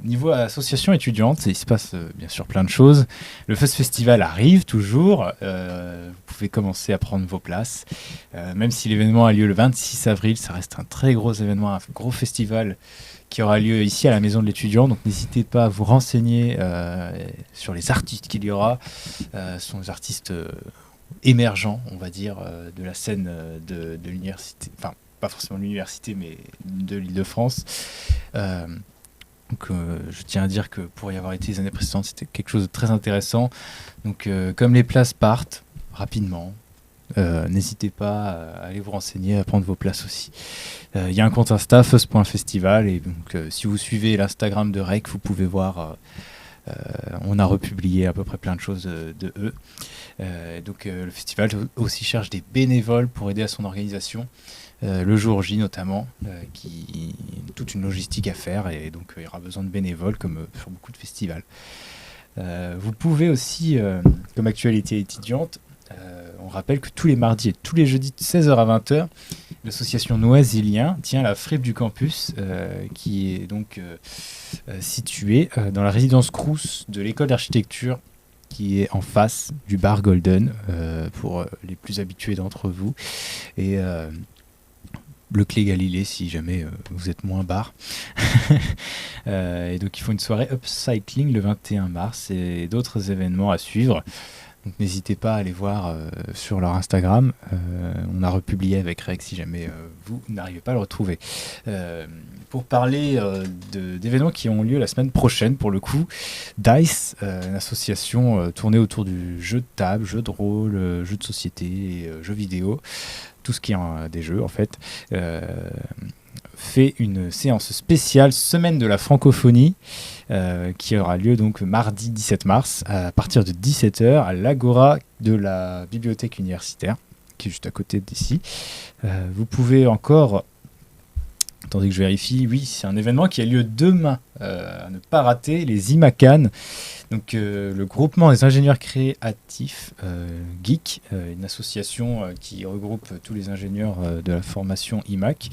Niveau association étudiante, il se passe bien sûr plein de choses. Le Fuzz Festival arrive toujours. Vous pouvez commencer à prendre vos places. Même si l'événement a lieu le 26 avril, ça reste un très gros événement, un gros festival qui aura lieu ici à la Maison de l'étudiant. Donc n'hésitez pas à vous renseigner sur les artistes qu'il y aura. Ce sont des artistes émergents, on va dire, de la scène de l'université. Enfin, pas forcément de l'université, mais de l'Île-de-France. Je tiens à dire que pour y avoir été les années précédentes, c'était quelque chose de très intéressant. Donc comme les places partent rapidement, n'hésitez pas à aller vous renseigner, à prendre vos places aussi. Il y a un compte Insta, fuzz.festival, et donc si vous suivez l'Instagram de Rec, vous pouvez voir, on a republié à peu près plein de choses de eux. Le festival aussi cherche des bénévoles pour aider à son organisation, le jour J notamment, qui toute une logistique à faire, et donc il y aura besoin de bénévoles comme sur beaucoup de festivals. Vous pouvez aussi, comme actualité étudiante, on rappelle que tous les mardis et tous les jeudis de 16h à 20h, l'association Noisylien tient la fripe du campus qui est donc située dans la résidence Crous de l'école d'architecture qui est en face du bar Golden pour les plus habitués d'entre vous. Et le Clé Galilée si jamais vous êtes moins bar. Et donc ils font une soirée upcycling le 21 mars et d'autres événements à suivre. Donc n'hésitez pas à aller voir sur leur Instagram. On a republié avec Rex si jamais vous n'arrivez pas à le retrouver. Pour parler d'événements qui ont lieu la semaine prochaine, pour le coup, DICE, une association tournée autour du jeu de table, jeu de rôle, jeu de société, et, jeux vidéo, tout ce qui est des jeux en fait, fait une séance spéciale Semaine de la francophonie qui aura lieu donc mardi 17 mars à partir de 17h à l'Agora de la bibliothèque universitaire qui est juste à côté d'ici. Vous pouvez encore, attendez que je vérifie, oui c'est un événement qui a lieu demain à ne pas rater, les IMACAN, Donc, le groupement des ingénieurs créatifs, GEEK, une association qui regroupe tous les ingénieurs de la formation IMAC,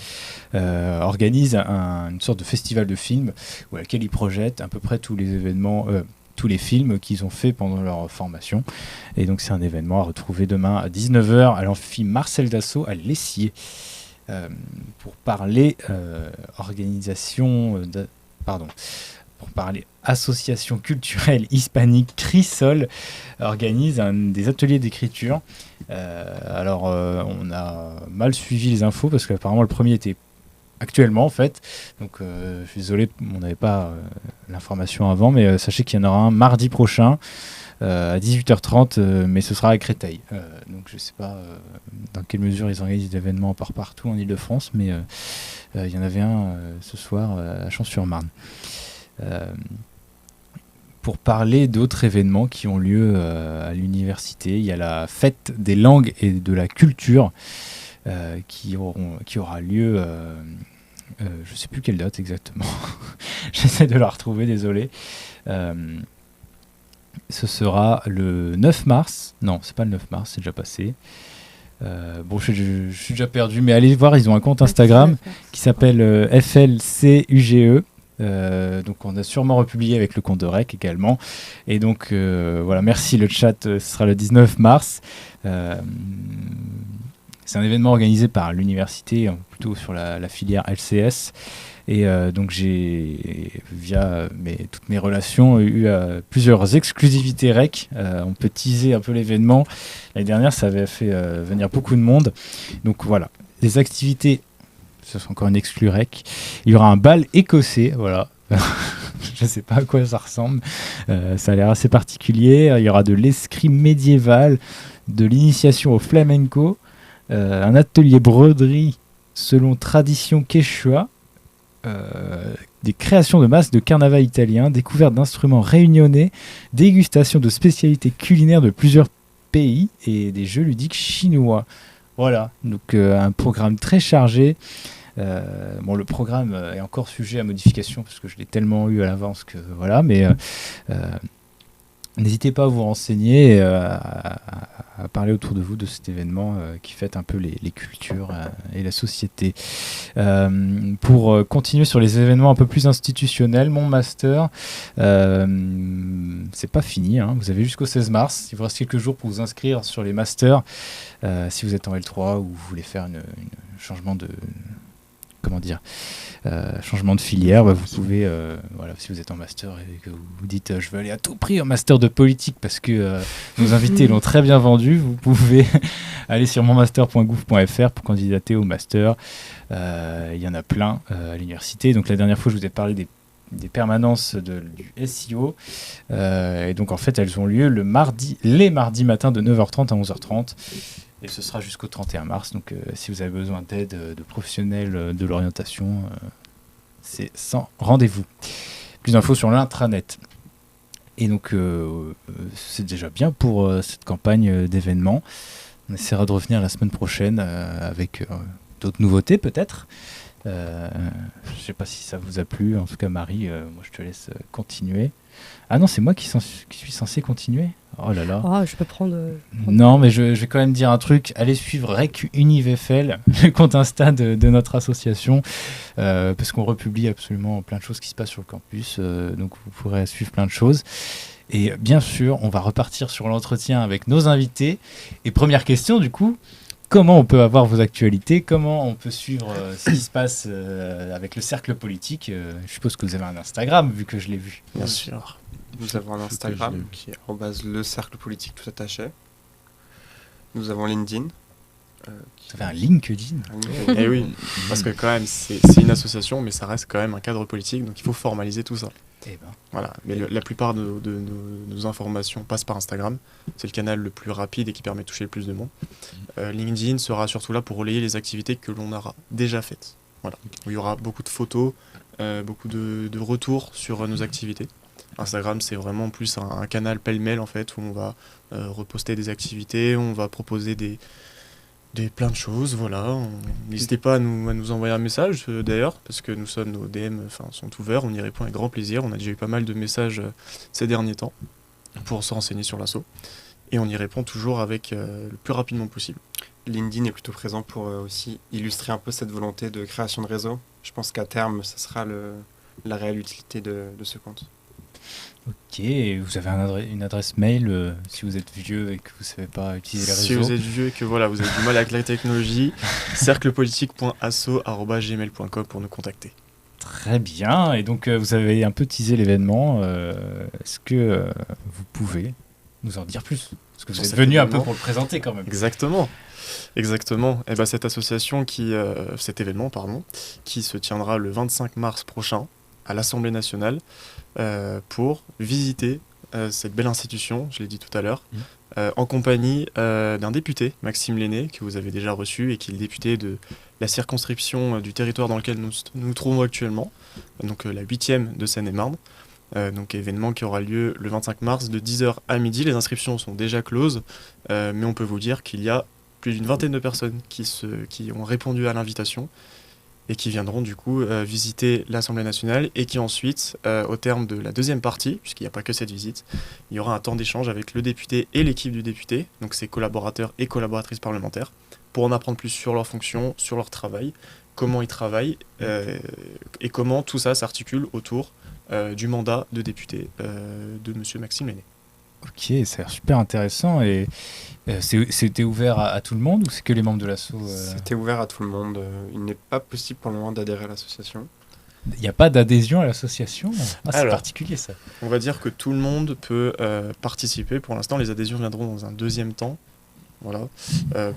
organise une sorte de festival de films à laquelle ils projettent à peu près tous les événements, tous les films qu'ils ont fait pendant leur formation. Et donc, c'est un événement à retrouver demain à 19h à l'amphi Marcel Dassault à Lessier. Pour parler pour parler association culturelle hispanique, Crisol organise des ateliers d'écriture. Alors, on a mal suivi les infos parce qu'apparemment le premier était actuellement en fait. Donc, je suis désolé, on n'avait pas l'information avant, mais sachez qu'il y en aura un mardi prochain à 18h30, mais ce sera à Créteil. Donc, je ne sais pas dans quelle mesure ils organisent des événements partout en Ile-de-France, mais il y en avait un ce soir à Champs-sur-Marne. Pour parler d'autres événements qui ont lieu à l'université, il y a la fête des langues et de la culture qui aura lieu, je ne sais plus quelle date exactement, j'essaie de la retrouver, désolé. Ce sera le 9 mars, non c'est pas le 9 mars, c'est déjà passé. Bon, je suis déjà perdu, mais allez voir, ils ont un compte Instagram qui s'appelle FLCUGE. Donc on a sûrement republié avec le compte de REC également, et donc voilà, merci le chat. Ce sera le 19 mars. C'est un événement organisé par l'université, plutôt sur la filière LCS, et donc j'ai via toutes mes relations eu plusieurs exclusivités REC. On peut teaser un peu l'événement. L'année dernière ça avait fait venir beaucoup de monde, donc voilà, les activités. Ce sera encore une exclu rec. Il y aura un bal écossais, voilà. Je ne sais pas à quoi ça ressemble. Ça a l'air assez particulier. Il y aura de l'escrime médiéval, de l'initiation au flamenco, un atelier broderie selon tradition quechua, des créations de masques de carnaval italien, découverte d'instruments réunionnais, dégustation de spécialités culinaires de plusieurs pays et des jeux ludiques chinois. Voilà, donc un programme très chargé. Le programme est encore sujet à modification parce que je l'ai tellement eu à l'avance que voilà, mais n'hésitez pas à vous renseigner et à parler autour de vous de cet événement qui fête un peu les cultures et la société. Pour continuer sur les événements un peu plus institutionnels, mon master, c'est pas fini, hein. Vous avez jusqu'au 16 mars. Il vous reste quelques jours pour vous inscrire sur les masters. Si vous êtes en L3 ou vous voulez faire un changement de... changement de filière, vous pouvez, si vous êtes en master et que vous dites je veux aller à tout prix en master de politique parce que nos invités l'ont très bien vendu, vous pouvez aller sur monmaster.gouv.fr pour candidater au master. Il y en a plein à l'université. Donc la dernière fois je vous ai parlé des permanences du SEO, et donc en fait elles ont lieu les mardis matins de 9h30 à 11h30. Et ce sera jusqu'au 31 mars. Donc, si vous avez besoin d'aide de professionnels de l'orientation, c'est sans rendez-vous. Plus d'infos sur l'intranet. Et donc, c'est déjà bien pour cette campagne d'événements. On essaiera de revenir la semaine prochaine avec d'autres nouveautés, peut-être. Je ne sais pas si ça vous a plu. En tout cas, Marie, moi, je te laisse continuer. Ah non, c'est moi qui suis censé continuer. Oh là là. Ah, je peux prendre... Non, mais je vais quand même dire un truc. Allez suivre RecUnivFL, le compte Insta de notre association, parce qu'on republie absolument plein de choses qui se passent sur le campus. Donc vous pourrez suivre plein de choses. Et bien sûr, on va repartir sur l'entretien avec nos invités. Et première question, du coup, comment on peut avoir vos actualités? Comment on peut suivre ce qui se passe avec le cercle politique? Je suppose que vous avez un Instagram, vu que je l'ai vu. Bien sûr. Nous avons un Instagram qui est @le cercle politique tout attaché. Nous avons LinkedIn. Vous avez un LinkedIn? Eh oui, parce que quand même, c'est une association, mais ça reste quand même un cadre politique, donc il faut formaliser tout ça. Voilà. Mais la plupart de nos informations passent par Instagram. C'est le canal le plus rapide et qui permet de toucher le plus de monde. LinkedIn sera surtout là pour relayer les activités que l'on aura déjà faites. Voilà. Où il y aura beaucoup de photos, beaucoup de retours sur nos activités. Instagram, c'est vraiment plus un canal pêle-mêle en fait, où on va reposter des activités, on va proposer des Plein de choses, voilà. N'hésitez pas à nous envoyer un message, d'ailleurs, parce que nos DM sont ouverts, on y répond avec grand plaisir. On a déjà eu pas mal de messages ces derniers temps pour se renseigner sur l'asso. Et on y répond toujours avec le plus rapidement possible. LinkedIn est plutôt présent pour aussi illustrer un peu cette volonté de création de réseau. Je pense qu'à terme, ça sera la réelle utilité de ce compte. Ok, vous avez une adresse mail si vous êtes vieux et que vous ne savez pas utiliser les réseaux. Si vous êtes vieux et que vous avez du mal avec la technologie, cerclepolitique.asso@gmail.com pour nous contacter. Très bien, et donc vous avez un peu teasé l'événement. Est-ce que vous pouvez nous en dire plus? Parce que vous êtes venu un peu pour le présenter quand même. Exactement. Et cette association cet événement, qui se tiendra le 25 mars prochain à l'Assemblée nationale pour visiter cette belle institution, je l'ai dit tout à l'heure, en compagnie d'un député, Maxime Lenné, que vous avez déjà reçu et qui est le député de la circonscription du territoire dans lequel nous nous trouvons actuellement, donc la 8e de Seine-et-Marne. Donc événement qui aura lieu le 25 mars de 10h à midi. Les inscriptions sont déjà closes, mais on peut vous dire qu'il y a plus d'une vingtaine de personnes qui ont répondu à l'invitation et qui viendront du coup visiter l'Assemblée nationale et qui ensuite, au terme de la deuxième partie, puisqu'il n'y a pas que cette visite, il y aura un temps d'échange avec le député et l'équipe du député, donc ses collaborateurs et collaboratrices parlementaires, pour en apprendre plus sur leurs fonctions, sur leur travail, comment ils travaillent et comment tout ça s'articule autour du mandat de député de M. Maxime Lenné. Ok, ça a l'air super intéressant. Et c'était ouvert à tout le monde ou c'est que les membres de l'asso C'était ouvert à tout le monde. Il n'est pas possible pour le moment d'adhérer à l'association. Il n'y a pas d'adhésion à l'association? C'est particulier ça. On va dire que tout le monde peut participer. Pour l'instant, les adhésions viendront dans un deuxième temps. Voilà.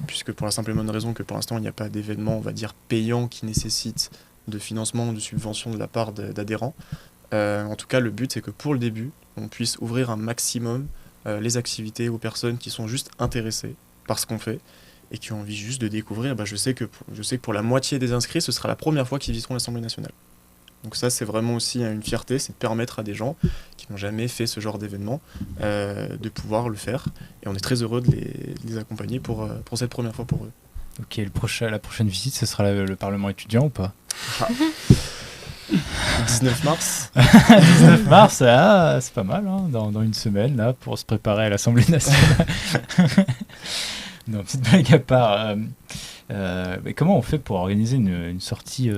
Puisque pour la simple et bonne raison que pour l'instant, il n'y a pas d'événement, on va dire, payant qui nécessite de financement ou de subvention de la part d'adhérents. En tout cas, le but, c'est que pour le début, on puisse ouvrir un maximum les activités aux personnes qui sont juste intéressées par ce qu'on fait et qui ont envie juste de découvrir. Je sais que pour la moitié des inscrits, ce sera la première fois qu'ils visiteront l'Assemblée nationale. Donc ça, c'est vraiment aussi une fierté, c'est de permettre à des gens qui n'ont jamais fait ce genre d'événement de pouvoir le faire. Et on est très heureux de les accompagner pour cette première fois pour eux. Ok, la prochaine visite, ce sera le Parlement étudiant ou pas? 19 mars. 19 mars, c'est pas mal, hein, dans une semaine, là, pour se préparer à l'Assemblée nationale. Non, petite blague à part. Mais comment on fait pour organiser une sortie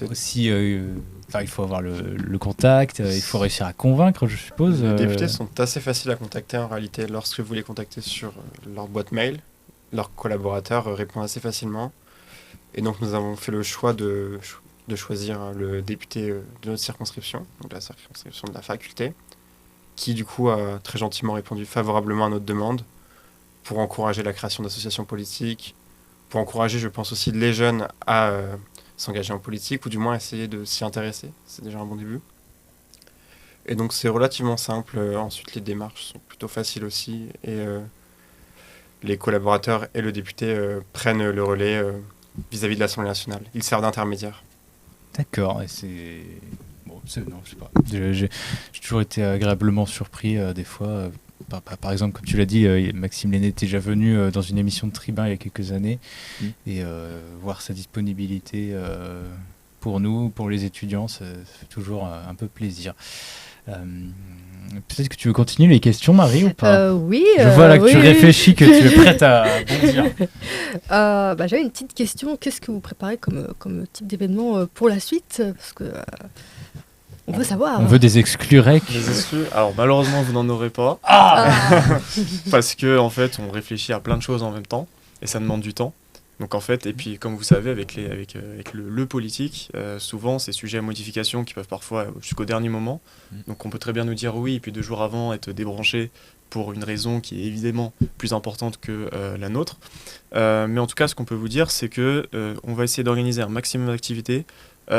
aussi... il faut avoir le contact, il faut réussir à convaincre, je suppose. Les députés sont assez faciles à contacter en réalité. Lorsque vous les contactez sur leur boîte mail, leurs collaborateurs répondent assez facilement. Et donc nous avons fait le choix de choisir le député de notre circonscription, donc la circonscription de la faculté, qui du coup a très gentiment répondu favorablement à notre demande pour encourager la création d'associations politiques, pour encourager, je pense aussi, les jeunes à s'engager en politique, ou du moins essayer de s'y intéresser. C'est déjà un bon début. Et donc c'est relativement simple. Ensuite, les démarches sont plutôt faciles aussi, et les collaborateurs et le député prennent le relais vis-à-vis de l'Assemblée nationale. Ils servent d'intermédiaire. D'accord, et c'est... Bon, non, je sais pas. J'ai toujours été agréablement surpris des fois. Par exemple, comme tu l'as dit, Maxime Lenné était déjà venu dans une émission de Tribun il y a quelques années. Et voir sa disponibilité pour nous, pour les étudiants, ça fait toujours un peu plaisir. Peut-être que tu veux continuer les questions, Marie, ou pas? Oui. Je vois là que tu réfléchis, que tu es prête à bondir. J'avais une petite question. Qu'est-ce que vous préparez comme type d'événement pour la suite? Parce que on veut savoir. On veut des exclus rec. Des exclus. Alors malheureusement, vous n'en aurez pas. Parce que en fait, on réfléchit à plein de choses en même temps et ça demande du temps. Donc en fait, et puis comme vous savez, avec le politique, souvent c'est sujet à modification qui peuvent parfois jusqu'au dernier moment. Donc on peut très bien nous dire oui, et puis 2 jours avant être débranché pour une raison qui est évidemment plus importante que la nôtre. Mais en tout cas, ce qu'on peut vous dire, c'est que on va essayer d'organiser un maximum d'activités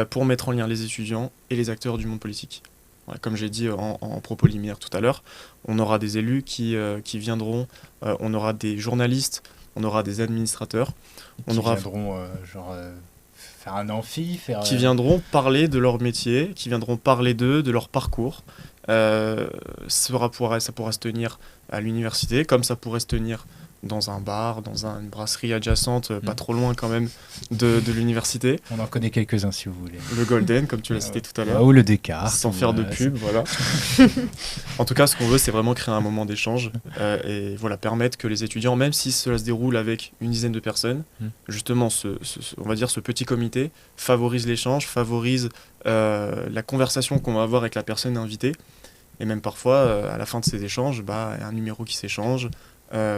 pour mettre en lien les étudiants et les acteurs du monde politique. Voilà, comme j'ai dit en propos liminaire tout à l'heure, on aura des élus qui viendront, on aura des journalistes, on aura des administrateurs, viendront faire un amphi, qui viendront parler de leur métier, qui viendront parler d'eux, de leur parcours. Ça pourra se tenir à l'université, comme ça pourrait se tenir dans un bar, dans une brasserie adjacente, pas trop loin quand même de l'université. On en connaît quelques-uns si vous voulez. Le Golden, comme tu l'as cité tout à l'heure. Ou le Descartes. Sans faire de pub, voilà. En tout cas, ce qu'on veut, c'est vraiment créer un moment d'échange et voilà, permettre que les étudiants, même si cela se déroule avec une dizaine de personnes, justement, on va dire ce petit comité favorise l'échange, favorise la conversation qu'on va avoir avec la personne invitée. Et même parfois, à la fin de ces échanges, il y a un numéro qui s'échange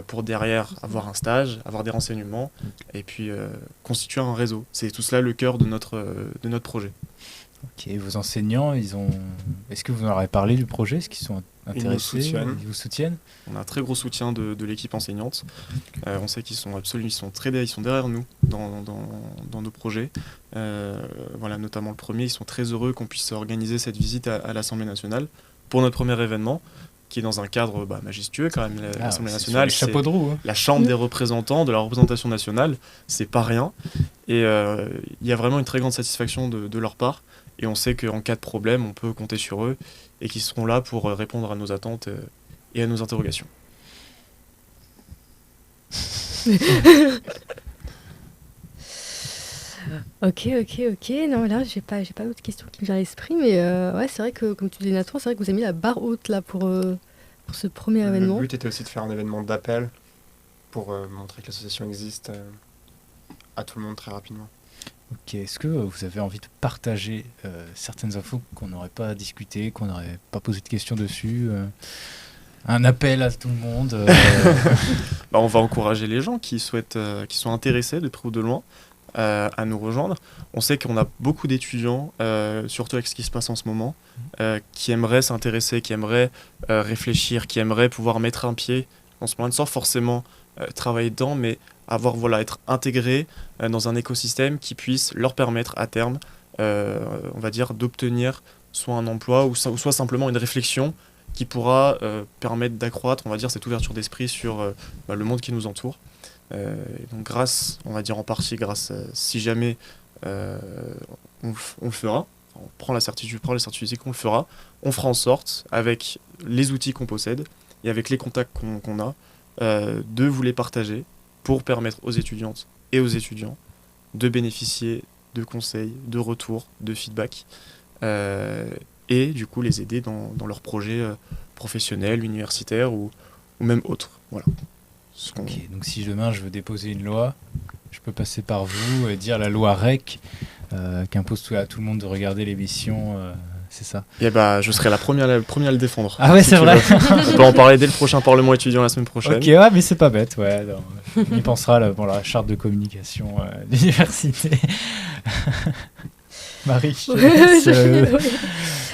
pour derrière avoir un stage, avoir des renseignements et puis constituer un réseau. C'est tout cela le cœur de notre projet. Ok, vos enseignants, est-ce que vous leur avez parlé du projet? Est-ce qu'ils sont intéressés? Ils vous soutiennent? On a un très gros soutien de l'équipe enseignante. On sait qu'ils sont derrière nous dans nos projets. Voilà, notamment le premier, ils sont très heureux qu'on puisse organiser cette visite à l'Assemblée nationale pour notre premier événement, qui est dans un cadre majestueux quand même. L'Assemblée nationale, c'est chapeau de roue, hein. La Chambre des représentants de la représentation nationale, c'est pas rien. Et il y a vraiment une très grande satisfaction de leur part. Et on sait qu'en cas de problème, on peut compter sur eux et qu'ils seront là pour répondre à nos attentes et à nos interrogations. Ok. Non, là, j'ai pas d'autres questions qui me viennent à l'esprit, mais ouais, c'est vrai que, comme tu dis, Nathan, c'est vrai que vous avez mis la barre haute là pour ce premier événement. Le but était aussi de faire un événement d'appel pour montrer que l'association existe à tout le monde très rapidement. Ok, est-ce que vous avez envie de partager certaines infos qu'on n'aurait pas discutées, qu'on n'aurait pas posé de questions dessus un appel à tout le monde On va encourager les gens qui sont intéressés de près ou de loin à nous rejoindre. On sait qu'on a beaucoup d'étudiants, surtout avec ce qui se passe en ce moment, qui aimeraient s'intéresser, qui aimeraient réfléchir, qui aimeraient pouvoir mettre un pied dans ce moment, sans forcément travailler dedans, mais être intégrés dans un écosystème qui puisse leur permettre à terme, on va dire, d'obtenir soit un emploi ou soit simplement une réflexion qui pourra permettre d'accroître, on va dire, cette ouverture d'esprit sur le monde qui nous entoure. Et donc grâce, on va dire en partie grâce, si jamais on le fera, on prend la certitude qu'on le fera, on fera en sorte, avec les outils qu'on possède et avec les contacts qu'on a, de vous les partager pour permettre aux étudiantes et aux étudiants de bénéficier de conseils, de retours, de feedback et du coup les aider dans leurs projets professionnels, universitaires ou même autres. Voilà. Ok, donc si demain je veux déposer une loi, je peux passer par vous et dire la loi REC qui impose à tout le monde de regarder l'émission, c'est ça? Et je serai la première à le défendre. Ah ouais, si c'est vrai. On peut en parler dès le prochain Parlement étudiant la semaine prochaine. Ok, ouais, mais c'est pas bête, ouais. Alors, on y pensera pour la charte de communication d'université. Marie,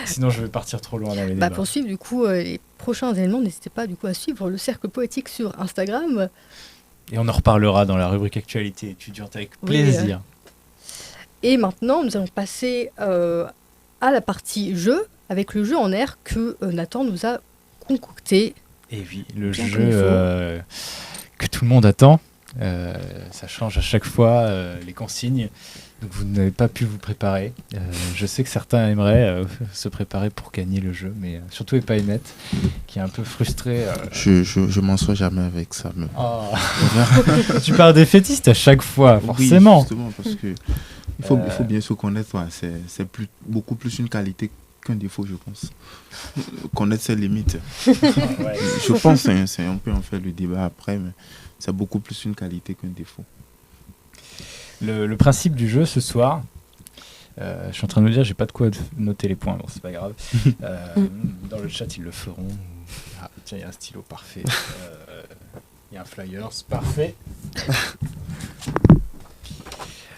sinon je vais partir trop loin dans les débats. Pour suivre du coup les prochains événements, n'hésitez pas du coup à suivre le Cercle Poétique sur Instagram. Et on en reparlera dans la rubrique actualité étudiante avec plaisir. Et maintenant, nous allons passer à la partie jeu, avec le jeu en air que Nathan nous a concocté. Et oui, le jeu que tout le monde attend. Ça change à chaque fois les consignes. Donc vous n'avez pas pu vous préparer. Je sais que certains aimeraient se préparer pour gagner le jeu, mais surtout Epainette, qui est un peu frustré. Je m'en sors jamais avec ça. Mais... Oh. Tu pars défaitiste à chaque fois, forcément. Oui, justement, parce que il faut bien se connaître. Ouais. C'est beaucoup plus une qualité qu'un défaut, je pense. Connaître ses limites. Ouais. Je pense que c'est un peu en fait le débat après, mais c'est beaucoup plus une qualité qu'un défaut. Le principe du jeu ce soir, je suis en train de me dire, j'ai pas de quoi noter les points, bon c'est pas grave. Dans le chat ils le feront. Ah, tiens, il y a un stylo parfait. Il y a un flyer, c'est parfait.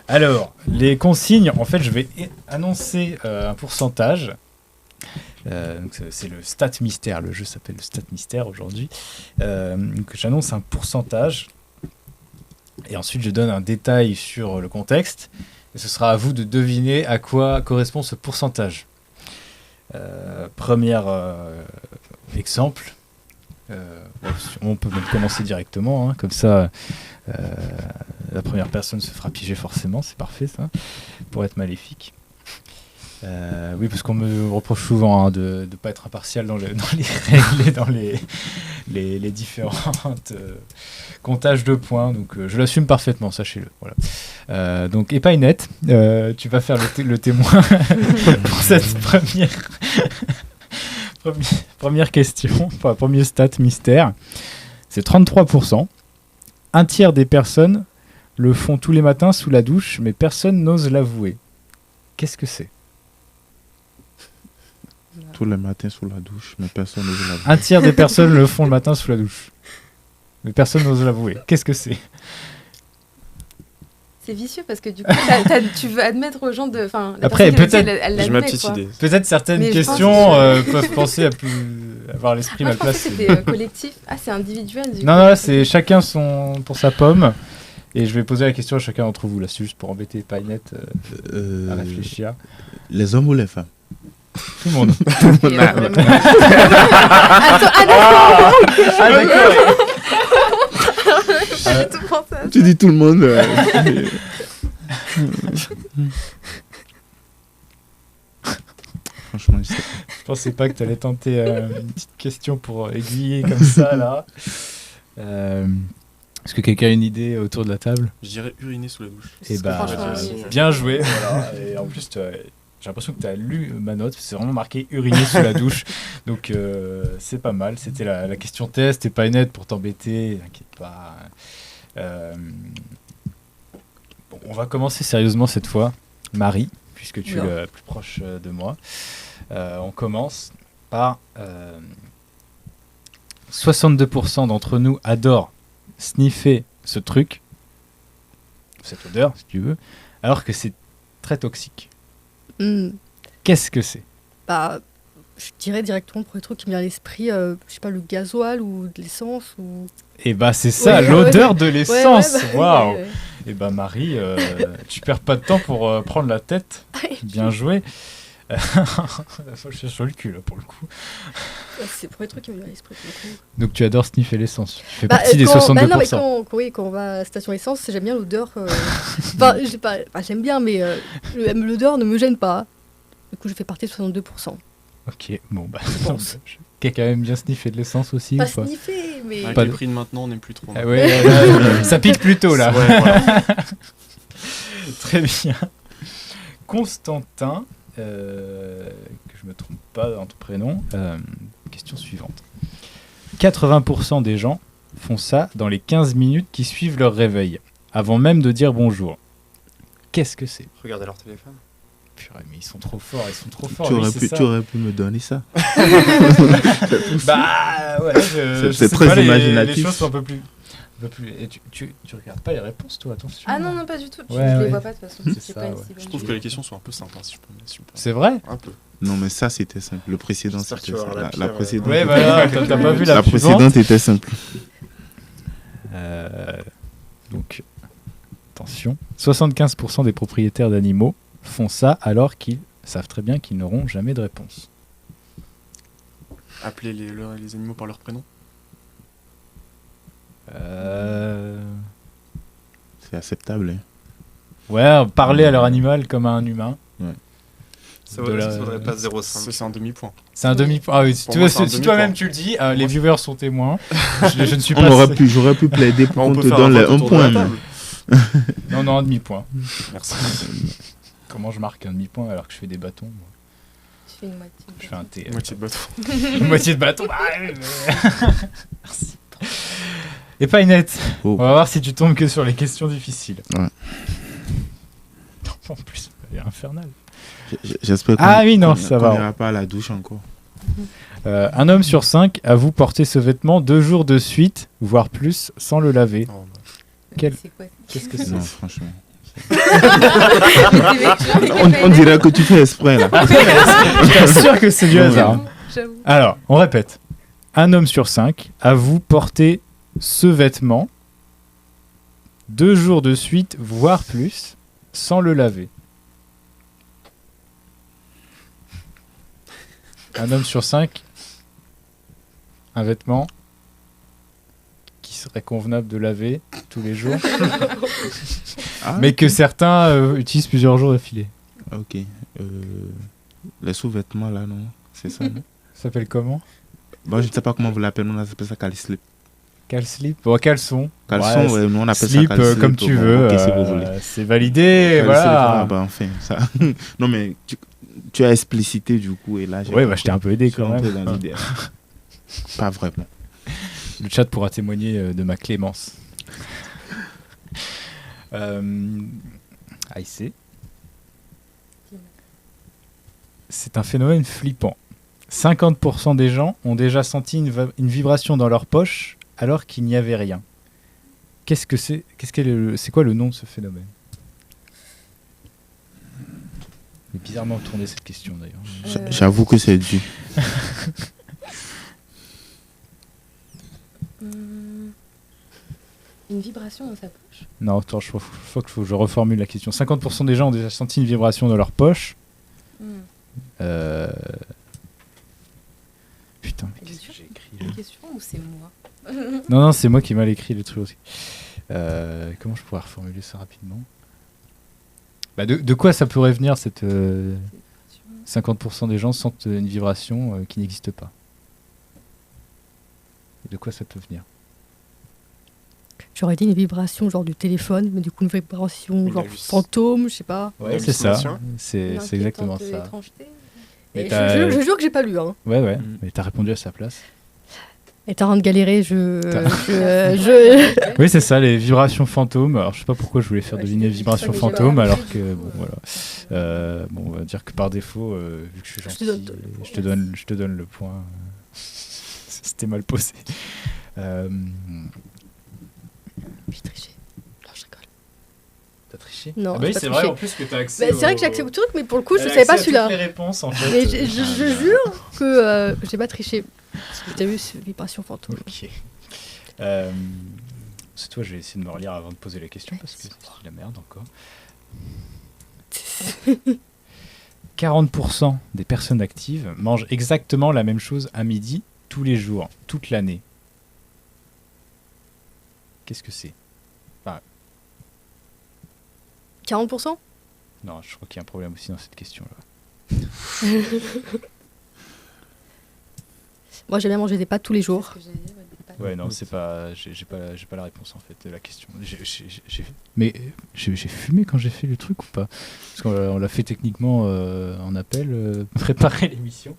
Alors, les consignes, en fait je vais annoncer un pourcentage. Donc c'est le stat mystère, le jeu s'appelle le stat mystère aujourd'hui. Donc j'annonce un pourcentage. Et ensuite, je donne un détail sur le contexte. Et ce sera à vous de deviner à quoi correspond ce pourcentage. Premier exemple. On peut même commencer directement. Hein, comme ça, la première personne se fera piéger forcément. C'est parfait, ça. Pour être maléfique. Oui, parce qu'on me reproche souvent de ne pas être impartial dans les règles et les différentes comptages de points. Donc je l'assume parfaitement, sachez-le. Voilà. Donc Epainette, tu vas faire le témoin pour cette première question, enfin premier stat mystère. C'est 33%. Un tiers des personnes le font tous les matins sous la douche, mais personne n'ose l'avouer. Qu'est-ce que c'est? Tous les matins sous la douche, mais personne n'ose l'avouer. Un tiers des personnes le font le matin sous la douche, mais personne n'ose l'avouer. Qu'est-ce que c'est? C'est vicieux parce que du coup, tu veux admettre aux gens de. Enfin, la Après, personne qui le dit, peut-être- elle J'ai ma l'admet, petite quoi. idée. Peut-être certaines Mais je pense questions que- peuvent penser à plus avoir l'esprit Moi, mal je pensais placé. que c'était collectif. Ah, c'est individuel. Du Non, coup. non, là, c'est chacun pour sa pomme. Et je vais poser la question à chacun d'entre vous. Là, c'est juste pour embêter Painette à réfléchir. Les hommes ou les femmes? Tout le monde. Et, vraiment- Attends, Ah, d'accord. j'avais tout pensé à ça. Tu dis tout le monde. Franchement, je sais pas. Je pensais pas que tu allais tenter une petite question pour aiguiller comme ça, là. Est-ce que quelqu'un a une idée autour de la table? Je dirais uriner sous la douche. Eh bah, franchement, oui. bien joué. Voilà. Et en plus, j'ai l'impression que tu as lu ma note. C'est vraiment marqué uriner sous la douche. Donc, c'est pas mal. C'était la question test. T'es pas nette pour t'embêter. T'inquiète pas. Bon, on va commencer sérieusement cette fois. Marie, puisque tu es Oula. la plus proche de moi. On commence par 62% d'entre nous adorent sniffer ce truc, cette odeur, si tu veux, alors que c'est très toxique. Hmm. Qu'est-ce que c'est? Bah, je dirais directement pour les trucs qui me viennent à l'esprit, je sais pas, le gasoil ou de l'essence ou. Et bah c'est ça, Ouais, l'odeur ouais. de l'essence. Ouais, ouais, Waouh. ouais. Et bah Marie, tu perds pas de temps pour prendre la tête. Bien joué. Faut que je cherche sur le cul là pour le coup. C'est le premier truc qui me vient à l'esprit. pour le coup. Donc tu adores sniffer l'essence. Tu fais Bah, partie des quand- 62%. bah non, mais quand on va à la station essence, j'aime bien l'odeur. Enfin, j'aime bien, mais l'odeur ne me gêne pas. Du coup, je fais partie de 62%. Ok, bon bah. pense. Quelqu'un aime bien sniffer de l'essence aussi Pas ou pas? sniffer, mais. Avec Pas les de- prix de maintenant, on n'est plus trop. Ah ouais, là, ça pique plutôt là. Ouais, voilà. Très bien. Constantin, que je me trompe pas dans ton prénom. Question suivante. 80% des gens font ça dans les 15 minutes qui suivent leur réveil, avant même de dire bonjour. Qu'est-ce que c'est? Regardez leur téléphone. Purée, mais ils sont trop forts, ils sont trop forts. Tu oui, aurais, c'est pu, ça. tu aurais pu me donner ça. Bah ouais, je C'est sais très pas, les imaginatif. choses sont un peu plus. Et tu regardes pas les réponses, toi, attention. Ah non, non, pas du tout. Je Ouais, les ouais. vois pas de toute façon. C'est C'est ça, pas une ouais. si bonne Je trouve que idée. les questions sont un peu simples, hein, si je peux me permettre. C'est vrai? Un peu. Non, mais ça, c'était simple. Le précédent, J'espère que c'était tu vas simple. avoir la La pire, précédente, Ouais, était- voilà, t'as pas vu la la suivante. précédente était simple. Donc, attention, 75% des propriétaires d'animaux font ça alors qu'ils savent très bien qu'ils n'auront jamais de réponse. Appeler les animaux par leur prénom. C'est acceptable. Hein. Ouais, parler à leur animal comme à un humain. Ça De vaudrait, la- ça vaudrait pas 0,5. C'est un demi-point. C'est un demi-point. Ah oui, si, Pour tu moi, veux, c'est un si demi-point. toi-même tu le dis, les viewers sont témoins. Je ne suis pas. J'aurais pu plaider pour On qu'on peut te faire donne un les vote 1 autour de la point. table. Non, non, un demi-point. Merci. Comment je marque un demi-point alors que je fais des bâtons moi Tu fais une moitié. Je fais un T. Moitié de bateau. Une moitié de bâton. Ah, oui, mais- Merci. Et pas Inette. Oh. On va voir si tu tombes que sur les questions difficiles. Ouais. En plus, elle est infernale. J'espère qu'on Ah oui, non, qu'on- ça qu'on va. n'ira pas à la douche encore. Un homme sur 5 avoue porter ce vêtement 2 jours de suite, voire plus, sans le laver. Oh, bah. Quel- C'est quoi Qu'est-ce que c'est? Non, franchement. on On dirait que tu fais exprès là. Je t'assure que c'est du hasard. hein. J'avoue. Alors, on répète. Un homme sur 5 avoue porter ce vêtement 2 jours de suite, voire plus, sans le laver. Un homme sur 5, un vêtement qui serait convenable de laver tous les jours, Ah, mais que certains utilisent plusieurs jours d'affilée. ok. Les sous-vêtements là, non? C'est ça, non? Ça s'appelle comment? Bon, je ne sais pas comment vous l'appelez, nous on appelle ça caleslip. Caleslip, bon, caleçon. Caleçon, ouais, nous on appelle slip, ça caleslip. comme tu bon, veux. ok, si vous voulez. C'est validé, Caleslip, voilà. bah, enfin, ça. Non, mais tu as explicité du coup, et là, Ouais, bah, je t'ai un peu aidé je suis quand rentré même. dans l'idée. Pas vraiment. Le chat pourra témoigner de ma clémence. AIC. C'est un phénomène flippant. 50% des gens ont déjà senti une vibration dans leur poche alors qu'il n'y avait rien. C'est quoi le nom de ce phénomène? J'ai bizarrement tourné cette question d'ailleurs. J'avoue que c'est dû. Une vibration dans sa poche. Non, attends, je crois qu'il faut que je reformule la question. 50% des gens ont déjà senti une vibration dans leur poche. Putain, mais qu'est-ce que j'ai écrit là? Une question ou c'est moi? Non, c'est moi qui ai mal écrit les trucs aussi. Comment je pourrais reformuler ça rapidement? Bah, de quoi ça pourrait venir cette 50% des gens sentent une vibration qui n'existe pas? Et de quoi ça peut venir? J'aurais dit une vibration genre du téléphone, mais du coup une vibration Une genre halluc- fantôme, je sais pas. Ouais, c'est ça. hallucination. C'est exactement ça. Mais Et t'as- je jure que j'ai pas lu. Hein. Ouais, Mm. mais t'as répondu à sa place. Et t'as rien de galérer, Oui, c'est ça, les vibrations fantômes. Alors, je sais pas pourquoi je voulais faire Ouais, deviner c'est vibrations ça que j'ai fantômes, pas alors compris, que, du bon, coup, voilà. Bon, on va dire que par défaut, vu que je suis Je te gentil, donne le point. je te donne le point. C'était mal posé. J'ai triché. Non, je rigole. T'as triché? Non, Ah bah oui, j'ai pas c'est triché. vrai en plus que t'as accès. Bah, c'est vrai que j'ai accès au truc, mais pour le coup, je Elle a savais pas accès à celui-là. toutes les réponses en fait. Mais je jure que j'ai pas triché. Parce que j'ai vu ce vibration fantôme. Ok. C'est toi, je vais essayer de me relire avant de poser la question parce que c'est la merde encore. 40% des personnes actives mangent exactement la même chose à midi tous les jours, toute l'année. Qu'est-ce que c'est? 40%? Non, je crois qu'il y a un problème aussi dans cette question-là. Moi, j'aime bien manger des pâtes tous les jours. Ouais, non, c'est pas. J'ai pas la réponse en fait de la question. Mais j'ai fumé quand j'ai fait le truc ou pas? Parce qu'on l'a fait techniquement en appel, préparer l'émission.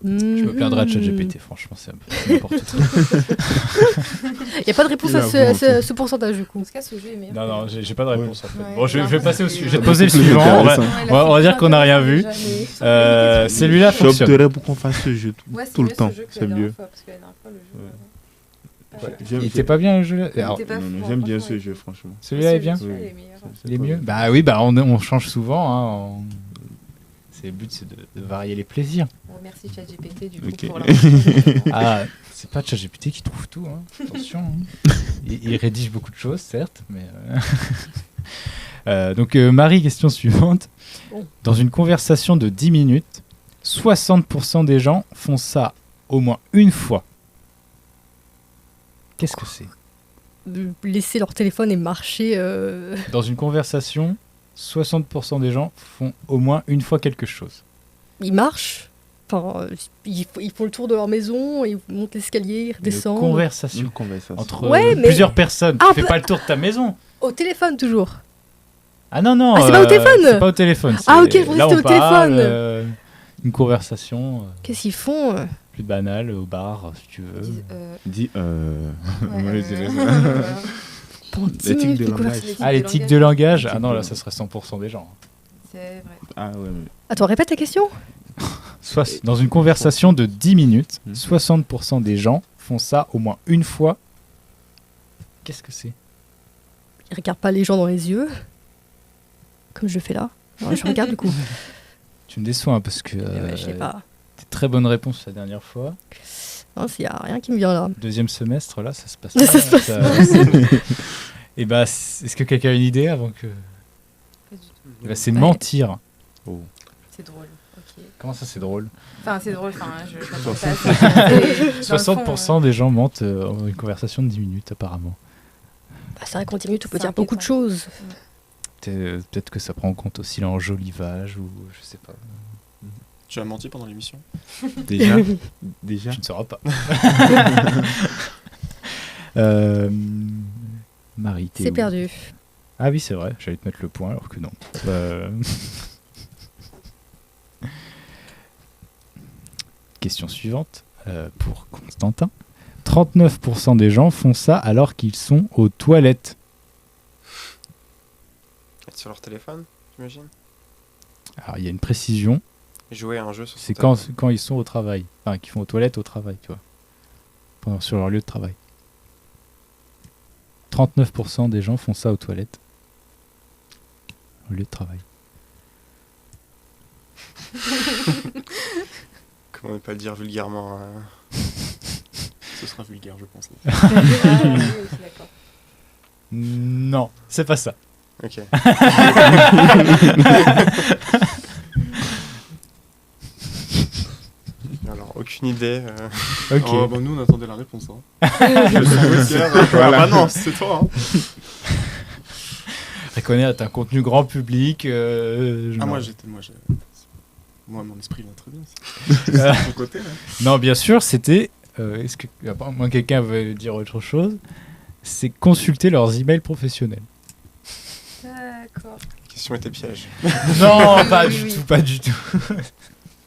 Je me plaindrai de ChatGPT, franchement, c'est un peu n'importe quoi. Il n'y a pas de réponse à ce pourcentage du coup. En tout cas, ce jeu est meilleur. Non, j'ai pas de réponse en fait. Ouais, Bon, je vais alors, passer au c'est- sujet. Je vais ouais. poser le Beaucoup plus suivant. intéressant. On va dire qu'on n'a rien vu. Celui-là fonctionne. J'opterais pour qu'on fasse ce jeu tout le temps. C'est mieux. Il était pas bien le jeu là? Alors, J'aime bien ce jeu, franchement. celui-là est bien? Il est mieux? Bah oui, bah on change souvent. Hein. Le but, c'est de varier les plaisirs. Merci ChatGPT du coup Ok. pour la Ah, c'est pas ChatGPT qui trouve tout, hein. Attention. Hein. Il rédige beaucoup de choses, certes, mais. Donc, Marie, question suivante. Bon. Dans une conversation de 10 minutes, 60% des gens font ça au moins une fois. Qu'est-ce que c'est? De laisser leur téléphone et marcher. Dans une conversation, 60% des gens font au moins une fois quelque chose. Ils marchent. Enfin, ils font le tour de leur maison, ils montent l'escalier, ils Une redescendent. conversation Une conversation. entre Ouais, mais- plusieurs personnes. Ah, Tu fais pas le tour de ta maison. Au téléphone toujours. Ah non, Ah, c'est pas au téléphone. C'est pas au téléphone. Ah, c'est- ok, je pensais là, que on c'était au parle, téléphone. une conversation Qu'est-ce qu'ils font plus banale au bar, si tu veux. Dis, Ouais, pendant 10 L'éthique minutes, de du coup, là. langage. Ah, l'éthique de langage. Ah L'éthique non, de là, langage. ça serait 100% des gens. C'est vrai. Ah ouais, mais Attends, répète ta question. Dans une conversation de 10 minutes, Mhm. 60% des gens font ça au moins une fois. Qu'est-ce que c'est? Ils regardent pas les gens dans les yeux. Comme je fais là. Non, je regarde du coup. Tu me déçois hein, parce que Ouais, je sais pas. très bonne réponse la dernière fois. Non, il y a rien qui me vient là. Deuxième semestre, là, ça se passe Ça se passe Et bah, est-ce que quelqu'un a une idée avant que... Pas du tout. Eh ben, c'est Ouais. mentir. C'est drôle. Ok. Comment ça, c'est drôle? Enfin, c'est drôle. Enfin, je. 60% des gens mentent en une conversation de 10 minutes, apparemment. Bah, c'est vrai qu'en 10 minutes, on peut C'est dire beaucoup de inquiétant. choses. Peut-être que ça prend en compte aussi l'enjolivage ou je sais pas. Tu as menti pendant l'émission? Déjà. Tu ne sauras pas. Marie, t'es C'est où? perdu. Ah oui, c'est vrai, j'allais te mettre le point alors que non. Question suivante pour Constantin. 39% des gens font ça alors qu'ils sont aux toilettes. Être sur leur téléphone, j'imagine. Alors il y a une précision, Jouer à un jeu sur son c'est téléphone. quand ils sont au travail. Enfin, qu'ils font aux toilettes au travail, tu vois. Sur leur lieu de travail. 39% des gens font ça aux toilettes. Au lieu de travail. Comment ne pas le dire vulgairement Ce sera vulgaire, je pense. Ah, oui, d'accord. Non, c'est pas ça. Ok. Alors, aucune idée. Ok. Oh, bah, nous, on attendait la réponse. Hein. Je suis vulgaire. Voilà. Ah bah non, c'est toi. Hein. Reconnaître un contenu grand public. Moi, mon esprit va très bien. C'est de ton côté, là. Non, bien sûr, c'était. Est-ce que, à moins quelqu'un veut dire autre chose, c'est consulter leurs emails professionnels. D'accord. La question était piège. Non, pas Oui, du oui. tout, pas du tout.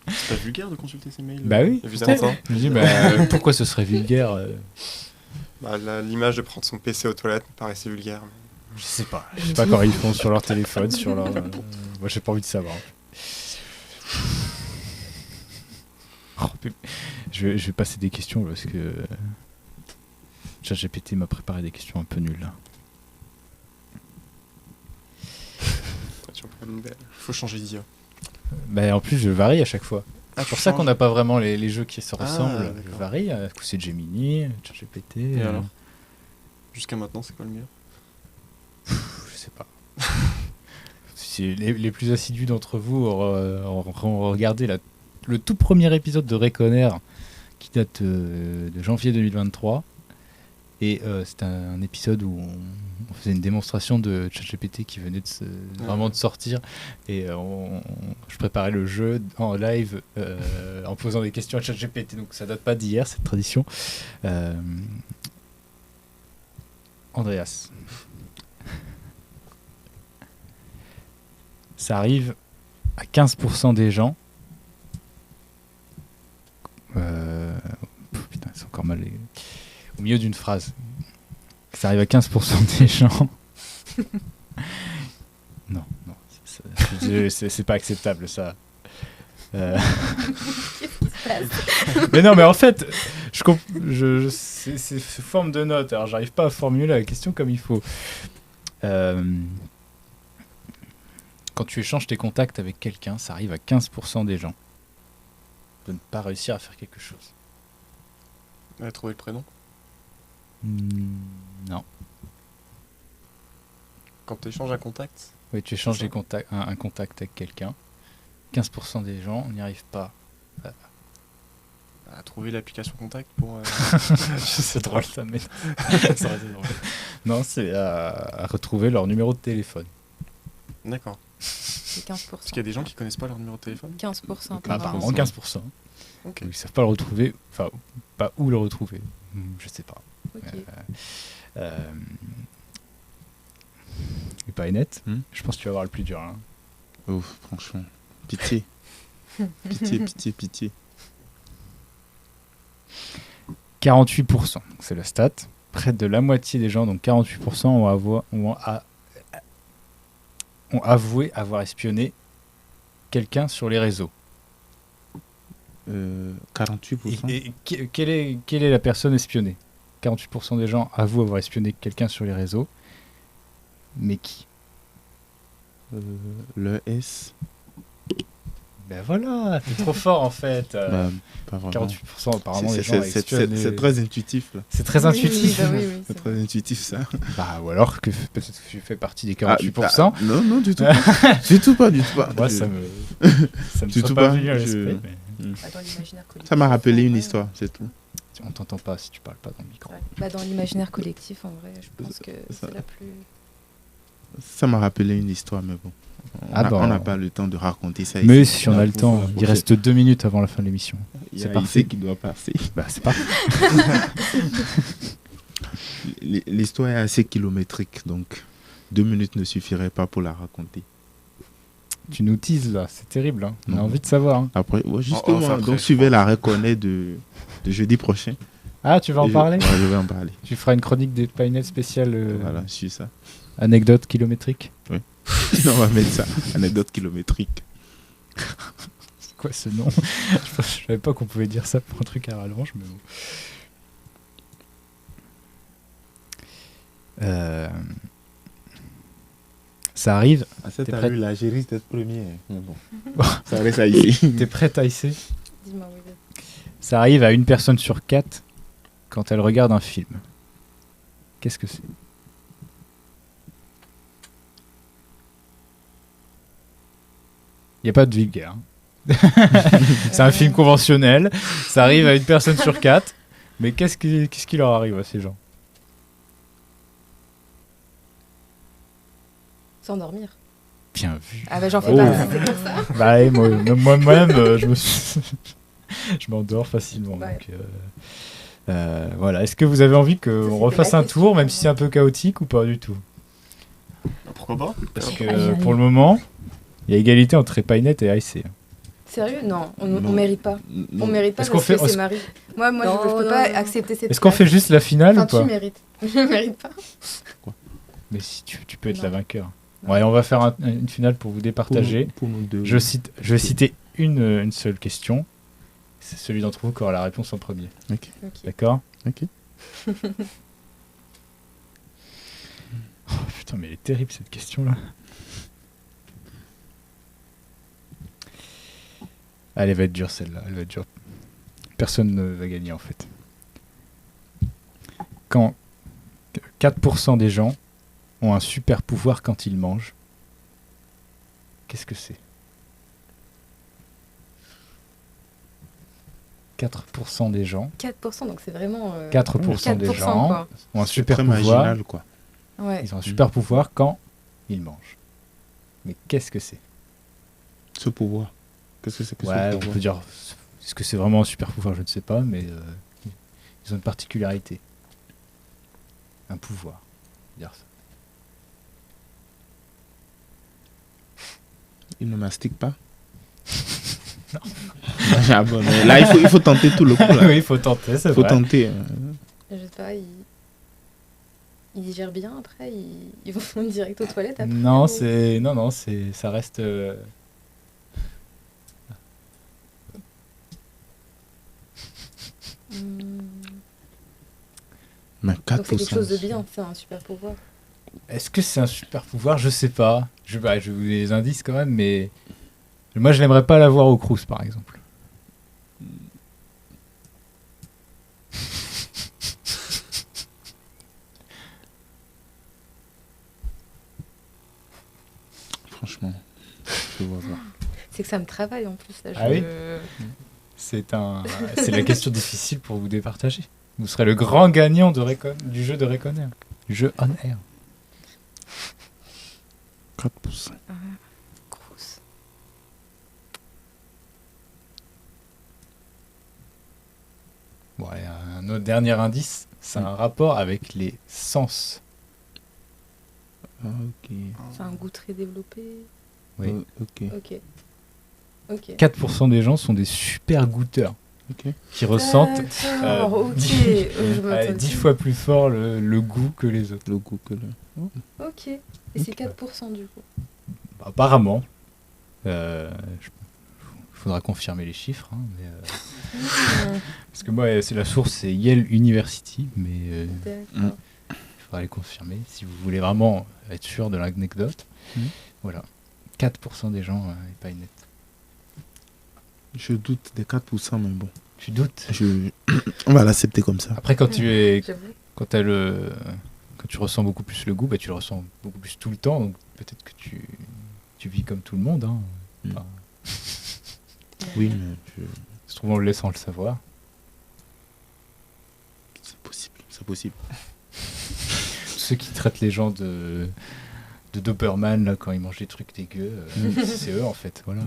C'est pas vulgaire de consulter ces mails? Bah oui. Évidemment. Je me dis, pourquoi ce serait vulgaire Bah, l'image de prendre son PC aux toilettes me paraissait vulgaire. Je sais pas. Je sais pas quand ils font sur leur téléphone, sur leur. Moi, j'ai pas envie de savoir. Oh, je vais passer des questions parce que ChatGPT m'a préparé des questions un peu nulles. Là. Tu en prends une belle. Faut changer d'IA. Bah, en plus, je varie à chaque fois. Ah, C'est pour ça qu'on n'a pas vraiment les jeux qui se Ah, ressemblent. Je d'accord. varie. Un coup, c'est Gemini, ChatGPT. Et alors Jusqu'à maintenant, c'est quoi le meilleur? Je sais pas. Si les plus assidus d'entre vous auront regardé le tout premier épisode de Reconner qui date de janvier 2023. Et c'était un épisode où on faisait une démonstration de ChatGPT qui venait vraiment de sortir. Et je préparais le jeu en live en posant des questions à ChatGPT. Donc ça date pas d'hier, cette tradition. Andreas. Ça arrive à 15% des gens. Putain, c'est encore mal. Au milieu d'une phrase. Ça arrive à 15% des gens. Non, c'est pas acceptable ça. Mais non, mais en fait, c'est sous forme de note. Alors, j'arrive pas à formuler la question comme il faut. Quand tu échanges tes contacts avec quelqu'un, ça arrive à 15% des gens de ne pas réussir à faire quelque chose. On a trouvé le prénom. Non. Quand tu échanges un contact. Oui, tu échanges C'est ça. un contact avec quelqu'un. 15% des gens n'y arrivent pas. À trouver l'application contact pour. C'est drôle ça, mais ça aurait été drôle. Non, c'est à retrouver leur numéro de téléphone. D'accord. C'est 15%. Parce qu'il y a des gens qui connaissent pas leur numéro de téléphone. 15% Apparemment 15%. Ok. Ils savent pas le retrouver, enfin pas où le retrouver. Je sais pas. Ok. Et pas net. Hmm. Je pense que tu vas avoir le plus dur. Hein. Oh, franchement. Pitié. Pitié. 48%, donc c'est la stat. Près de la moitié des gens, donc 48%, ont avoué avoir espionné quelqu'un sur les réseaux. 48%. Et quelle est la personne espionnée? 48% des gens avouent avoir espionné quelqu'un sur les réseaux. Mais qui? Le S. Ben voilà, t'es trop fort en fait. Bah, pas vraiment. 48% apparemment des gens espionnent. C'est très intuitif là. C'est très intuitif. Oui, bah oui, C'est c'est très vrai. intuitif ça. Bah, ou alors que peut-être que tu fais partie des 48%. Non, du tout pas. du tout pas. Moi, Je- ça me Du soit tout pas pas, venu à je- l'esprit. Mais Bah, dans l'imaginaire collectif. Ça m'a rappelé en une vrai, histoire, c'est tout. on t'entend pas si tu parles pas dans le micro. ouais. Bah, dans l'imaginaire collectif, en vrai, je pense que Ça- c'est la plus. Ça m'a rappelé une histoire, mais bon. On n'a pas le temps de raconter ça. Mais ici. si on a le temps, il reste 2 minutes avant la fin de l'émission. Il y C'est a parfait. Issé qui doit passer. Bah, c'est parfait. L'histoire est assez kilométrique, donc 2 minutes ne suffiraient pas pour la raconter. Tu nous teases là, c'est terrible. Hein. On a Non. envie de savoir. Hein. Après, ouais, off justement, après, donc je suivez pense. la reconnais de jeudi prochain. Ah, tu vas en Et parler Ouais, je vais en parler. Tu feras une chronique des Painettes spéciale Voilà, je suis ça. anecdote kilométrique. On va mettre ça. Anecdote kilométrique. C'est quoi ce nom? Je savais pas qu'on pouvait dire ça pour un truc à rallonge, mais bon. Ça arrive. Ah, ça, T'es t'as prête vu la Géris d'être premier. Mais bon. Ça reste à ici. T'es prête à essayer? Dis-moi, oui. Ça arrive à 1 personne sur 4 quand elle regarde un film. Qu'est-ce que c'est? Il n'y a pas de vulgaire. Hein. C'est un film conventionnel. Ça arrive à 1 personne sur 4. Mais qu'est-ce qui leur arrive à ces gens? S'endormir. Bien vu. Ah bah j'en fais Oh. pas, c'est comme ça. Bah, ouais, moi-même, je m'endors facilement. Ouais. Donc, voilà. Est-ce que vous avez envie Ça, qu'on c'était refasse la un question. tour, même si c'est un peu chaotique ou pas du tout? Pourquoi pas? Parce que Allez, allez. pour le moment, il y a égalité entre Painette et AIC. Sérieux? Non, on Non. mérite pas. On mérite pas Est-ce parce qu'on fait- que c'est Marie. Moi Non, je peux non, pas non. accepter cette Est-ce qu'on place. fait juste la finale Enfin, ou pas? tu mérites. Je mérite pas. Mais si tu peux être Non. la vainqueur. Non. Ouais, on va faire une finale pour vous départager. Pour nous deux. Je vais citer une seule question. C'est celui d'entre vous qui aura la réponse en premier. Ok. Ok. D'accord? Ok. Oh, putain, mais elle est terrible cette question-là. Elle va être dure celle-là. Elle va être dure. Personne ne va gagner en fait. Quand 4% des gens ont un super pouvoir quand ils mangent, qu'est-ce que c'est? 4% des gens, 4%, donc c'est vraiment. 4% des 4%, gens quoi. ont un C'est super très pouvoir. marginal, quoi. Ouais. Ils ont un super pouvoir quand ils mangent. Mais qu'est-ce que c'est? Ce pouvoir. Qu'est-ce que c'est que Ouais, ce on pouvoir? peut dire. Est-ce que c'est vraiment un super pouvoir? Je ne sais pas, mais ils ont une particularité. Un pouvoir. on peut dire ça. Il ne mastique pas. Non. Ah bon, mais là, il faut tenter tout le coup. Là. Oui, il faut tenter, c'est Il faut vrai. tenter. Je sais pas, ils digèrent bien après, ils vont direct aux toilettes après. Non, ou- ça reste. Hmm. Mais 4%. Donc c'est quelque chose de bien, c'est un super pouvoir. Est-ce que c'est un super pouvoir? Je sais pas. Je vais vous donner des indices quand même, mais moi je n'aimerais pas l'avoir au Crous par exemple. Franchement, je vois pas. C'est que ça me travaille en plus. Là, Ah oui C'est la question difficile pour vous départager. Vous serez le grand gagnant du jeu de Réconner. Du jeu on air. 4%. Grosse. Bon, allez, un autre dernier indice, c'est un rapport avec les sens. Ah, ok. C'est un goût très développé. Oui. Ok. Ok. Ok. 4% des gens sont des super goûteurs Ok. qui ressentent D'accord, ok. Je m'attendais. 10 fois plus fort le goût que les autres. Le goût que le. Ok. Et c'est 4% du coup. Apparemment. Il faudra confirmer les chiffres. Hein, mais, parce que moi, c'est la source, c'est Yale University, mais D'accord. il faudra les confirmer si vous voulez vraiment être sûr de l'anecdote. Mhm. Voilà. 4% des gens et pas une nette. Je doute des 4%, mais bon. Tu doutes? On va l'accepter comme ça. Après, quand tu J'avoue. quand tu ressens beaucoup plus le goût, bah, tu le ressens beaucoup plus tout le temps. Donc peut-être que tu vis comme tout le monde. Hein. Mhm. Enfin, Oui, mais se trouve, on le laisse sans le savoir. c'est possible. C'est possible. Ceux qui traitent les gens de de Doberman là, quand ils mangent des trucs dégueux. C'est eux en fait, voilà.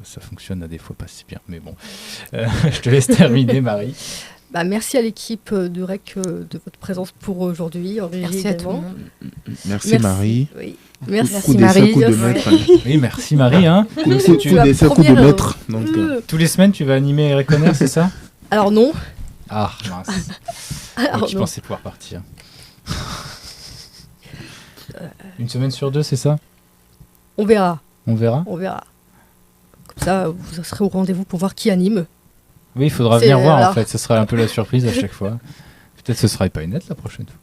Ça fonctionne à des fois pas si bien, mais bon. Je te laisse terminer, Marie. Merci à l'équipe de REC de votre présence pour aujourd'hui. Merci à tout le monde. Merci Marie. Oui. Coup d'essai, coup de maître. Oui, merci Marie. Hein. Coup d'essai, coup de maître. Donc, Tous les semaines, tu vas animer Reconnaître, c'est ça? Alors non. Ah, mince. Alors, Je non. pensais pouvoir partir. Une semaine sur 2, c'est ça? On verra. On verra. On verra. Comme ça, vous serez au rendez-vous pour voir qui anime. Oui, il faudra C'est- venir voir alors. en fait. Ce sera un peu la surprise à chaque fois. Peut-être ce sera pas net la prochaine fois.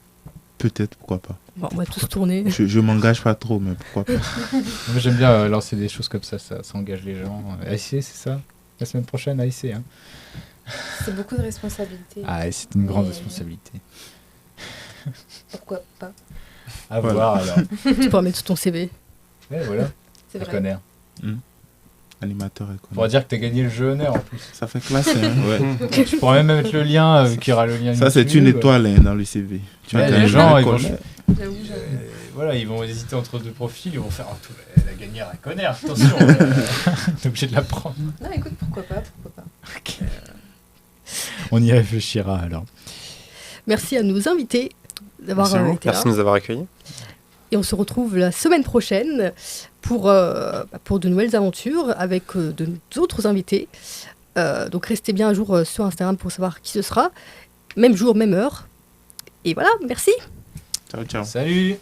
peut-être, pourquoi pas. Bon, on va tous tourner. Je m'engage pas trop, mais pourquoi pas. Moi, j'aime bien lancer des choses comme ça engage les gens. AIC, c'est ça? La semaine prochaine, AIC. Hein. C'est beaucoup de responsabilités. Ah, et c'est une grande Mais- responsabilité. Pourquoi pas? À Voilà. voir alors. Tu pourras mettre sur ton CV. Ouais, voilà. C'est vrai. Reconnaître. Animateur On économique. pourra dire que t'as gagné le jeu honneur en plus. Ça fait classe, hein. Ouais. Je pourrais même mettre le lien, qu'il y aura le lien. Ça, c'est YouTube. une étoile hein, dans le CV. Tu Ouais, as les gagné gens, le ils vont, Reconnaître. J'avoue. voilà, ils vont hésiter entre deux profils, ils vont faire elle a gagné à Reconnaître, attention, t'es obligé de la prendre. Non, écoute, pourquoi pas. On y réfléchira alors. Merci à nos invités d'avoir Merci à vous. été là. Merci de nous avoir accueillis. Et on se retrouve la semaine prochaine pour de nouvelles aventures avec d'autres invités. Donc restez bien à jour sur Instagram pour savoir qui ce sera. Même jour, même heure. Et voilà, merci. Ciao, ciao. Salut!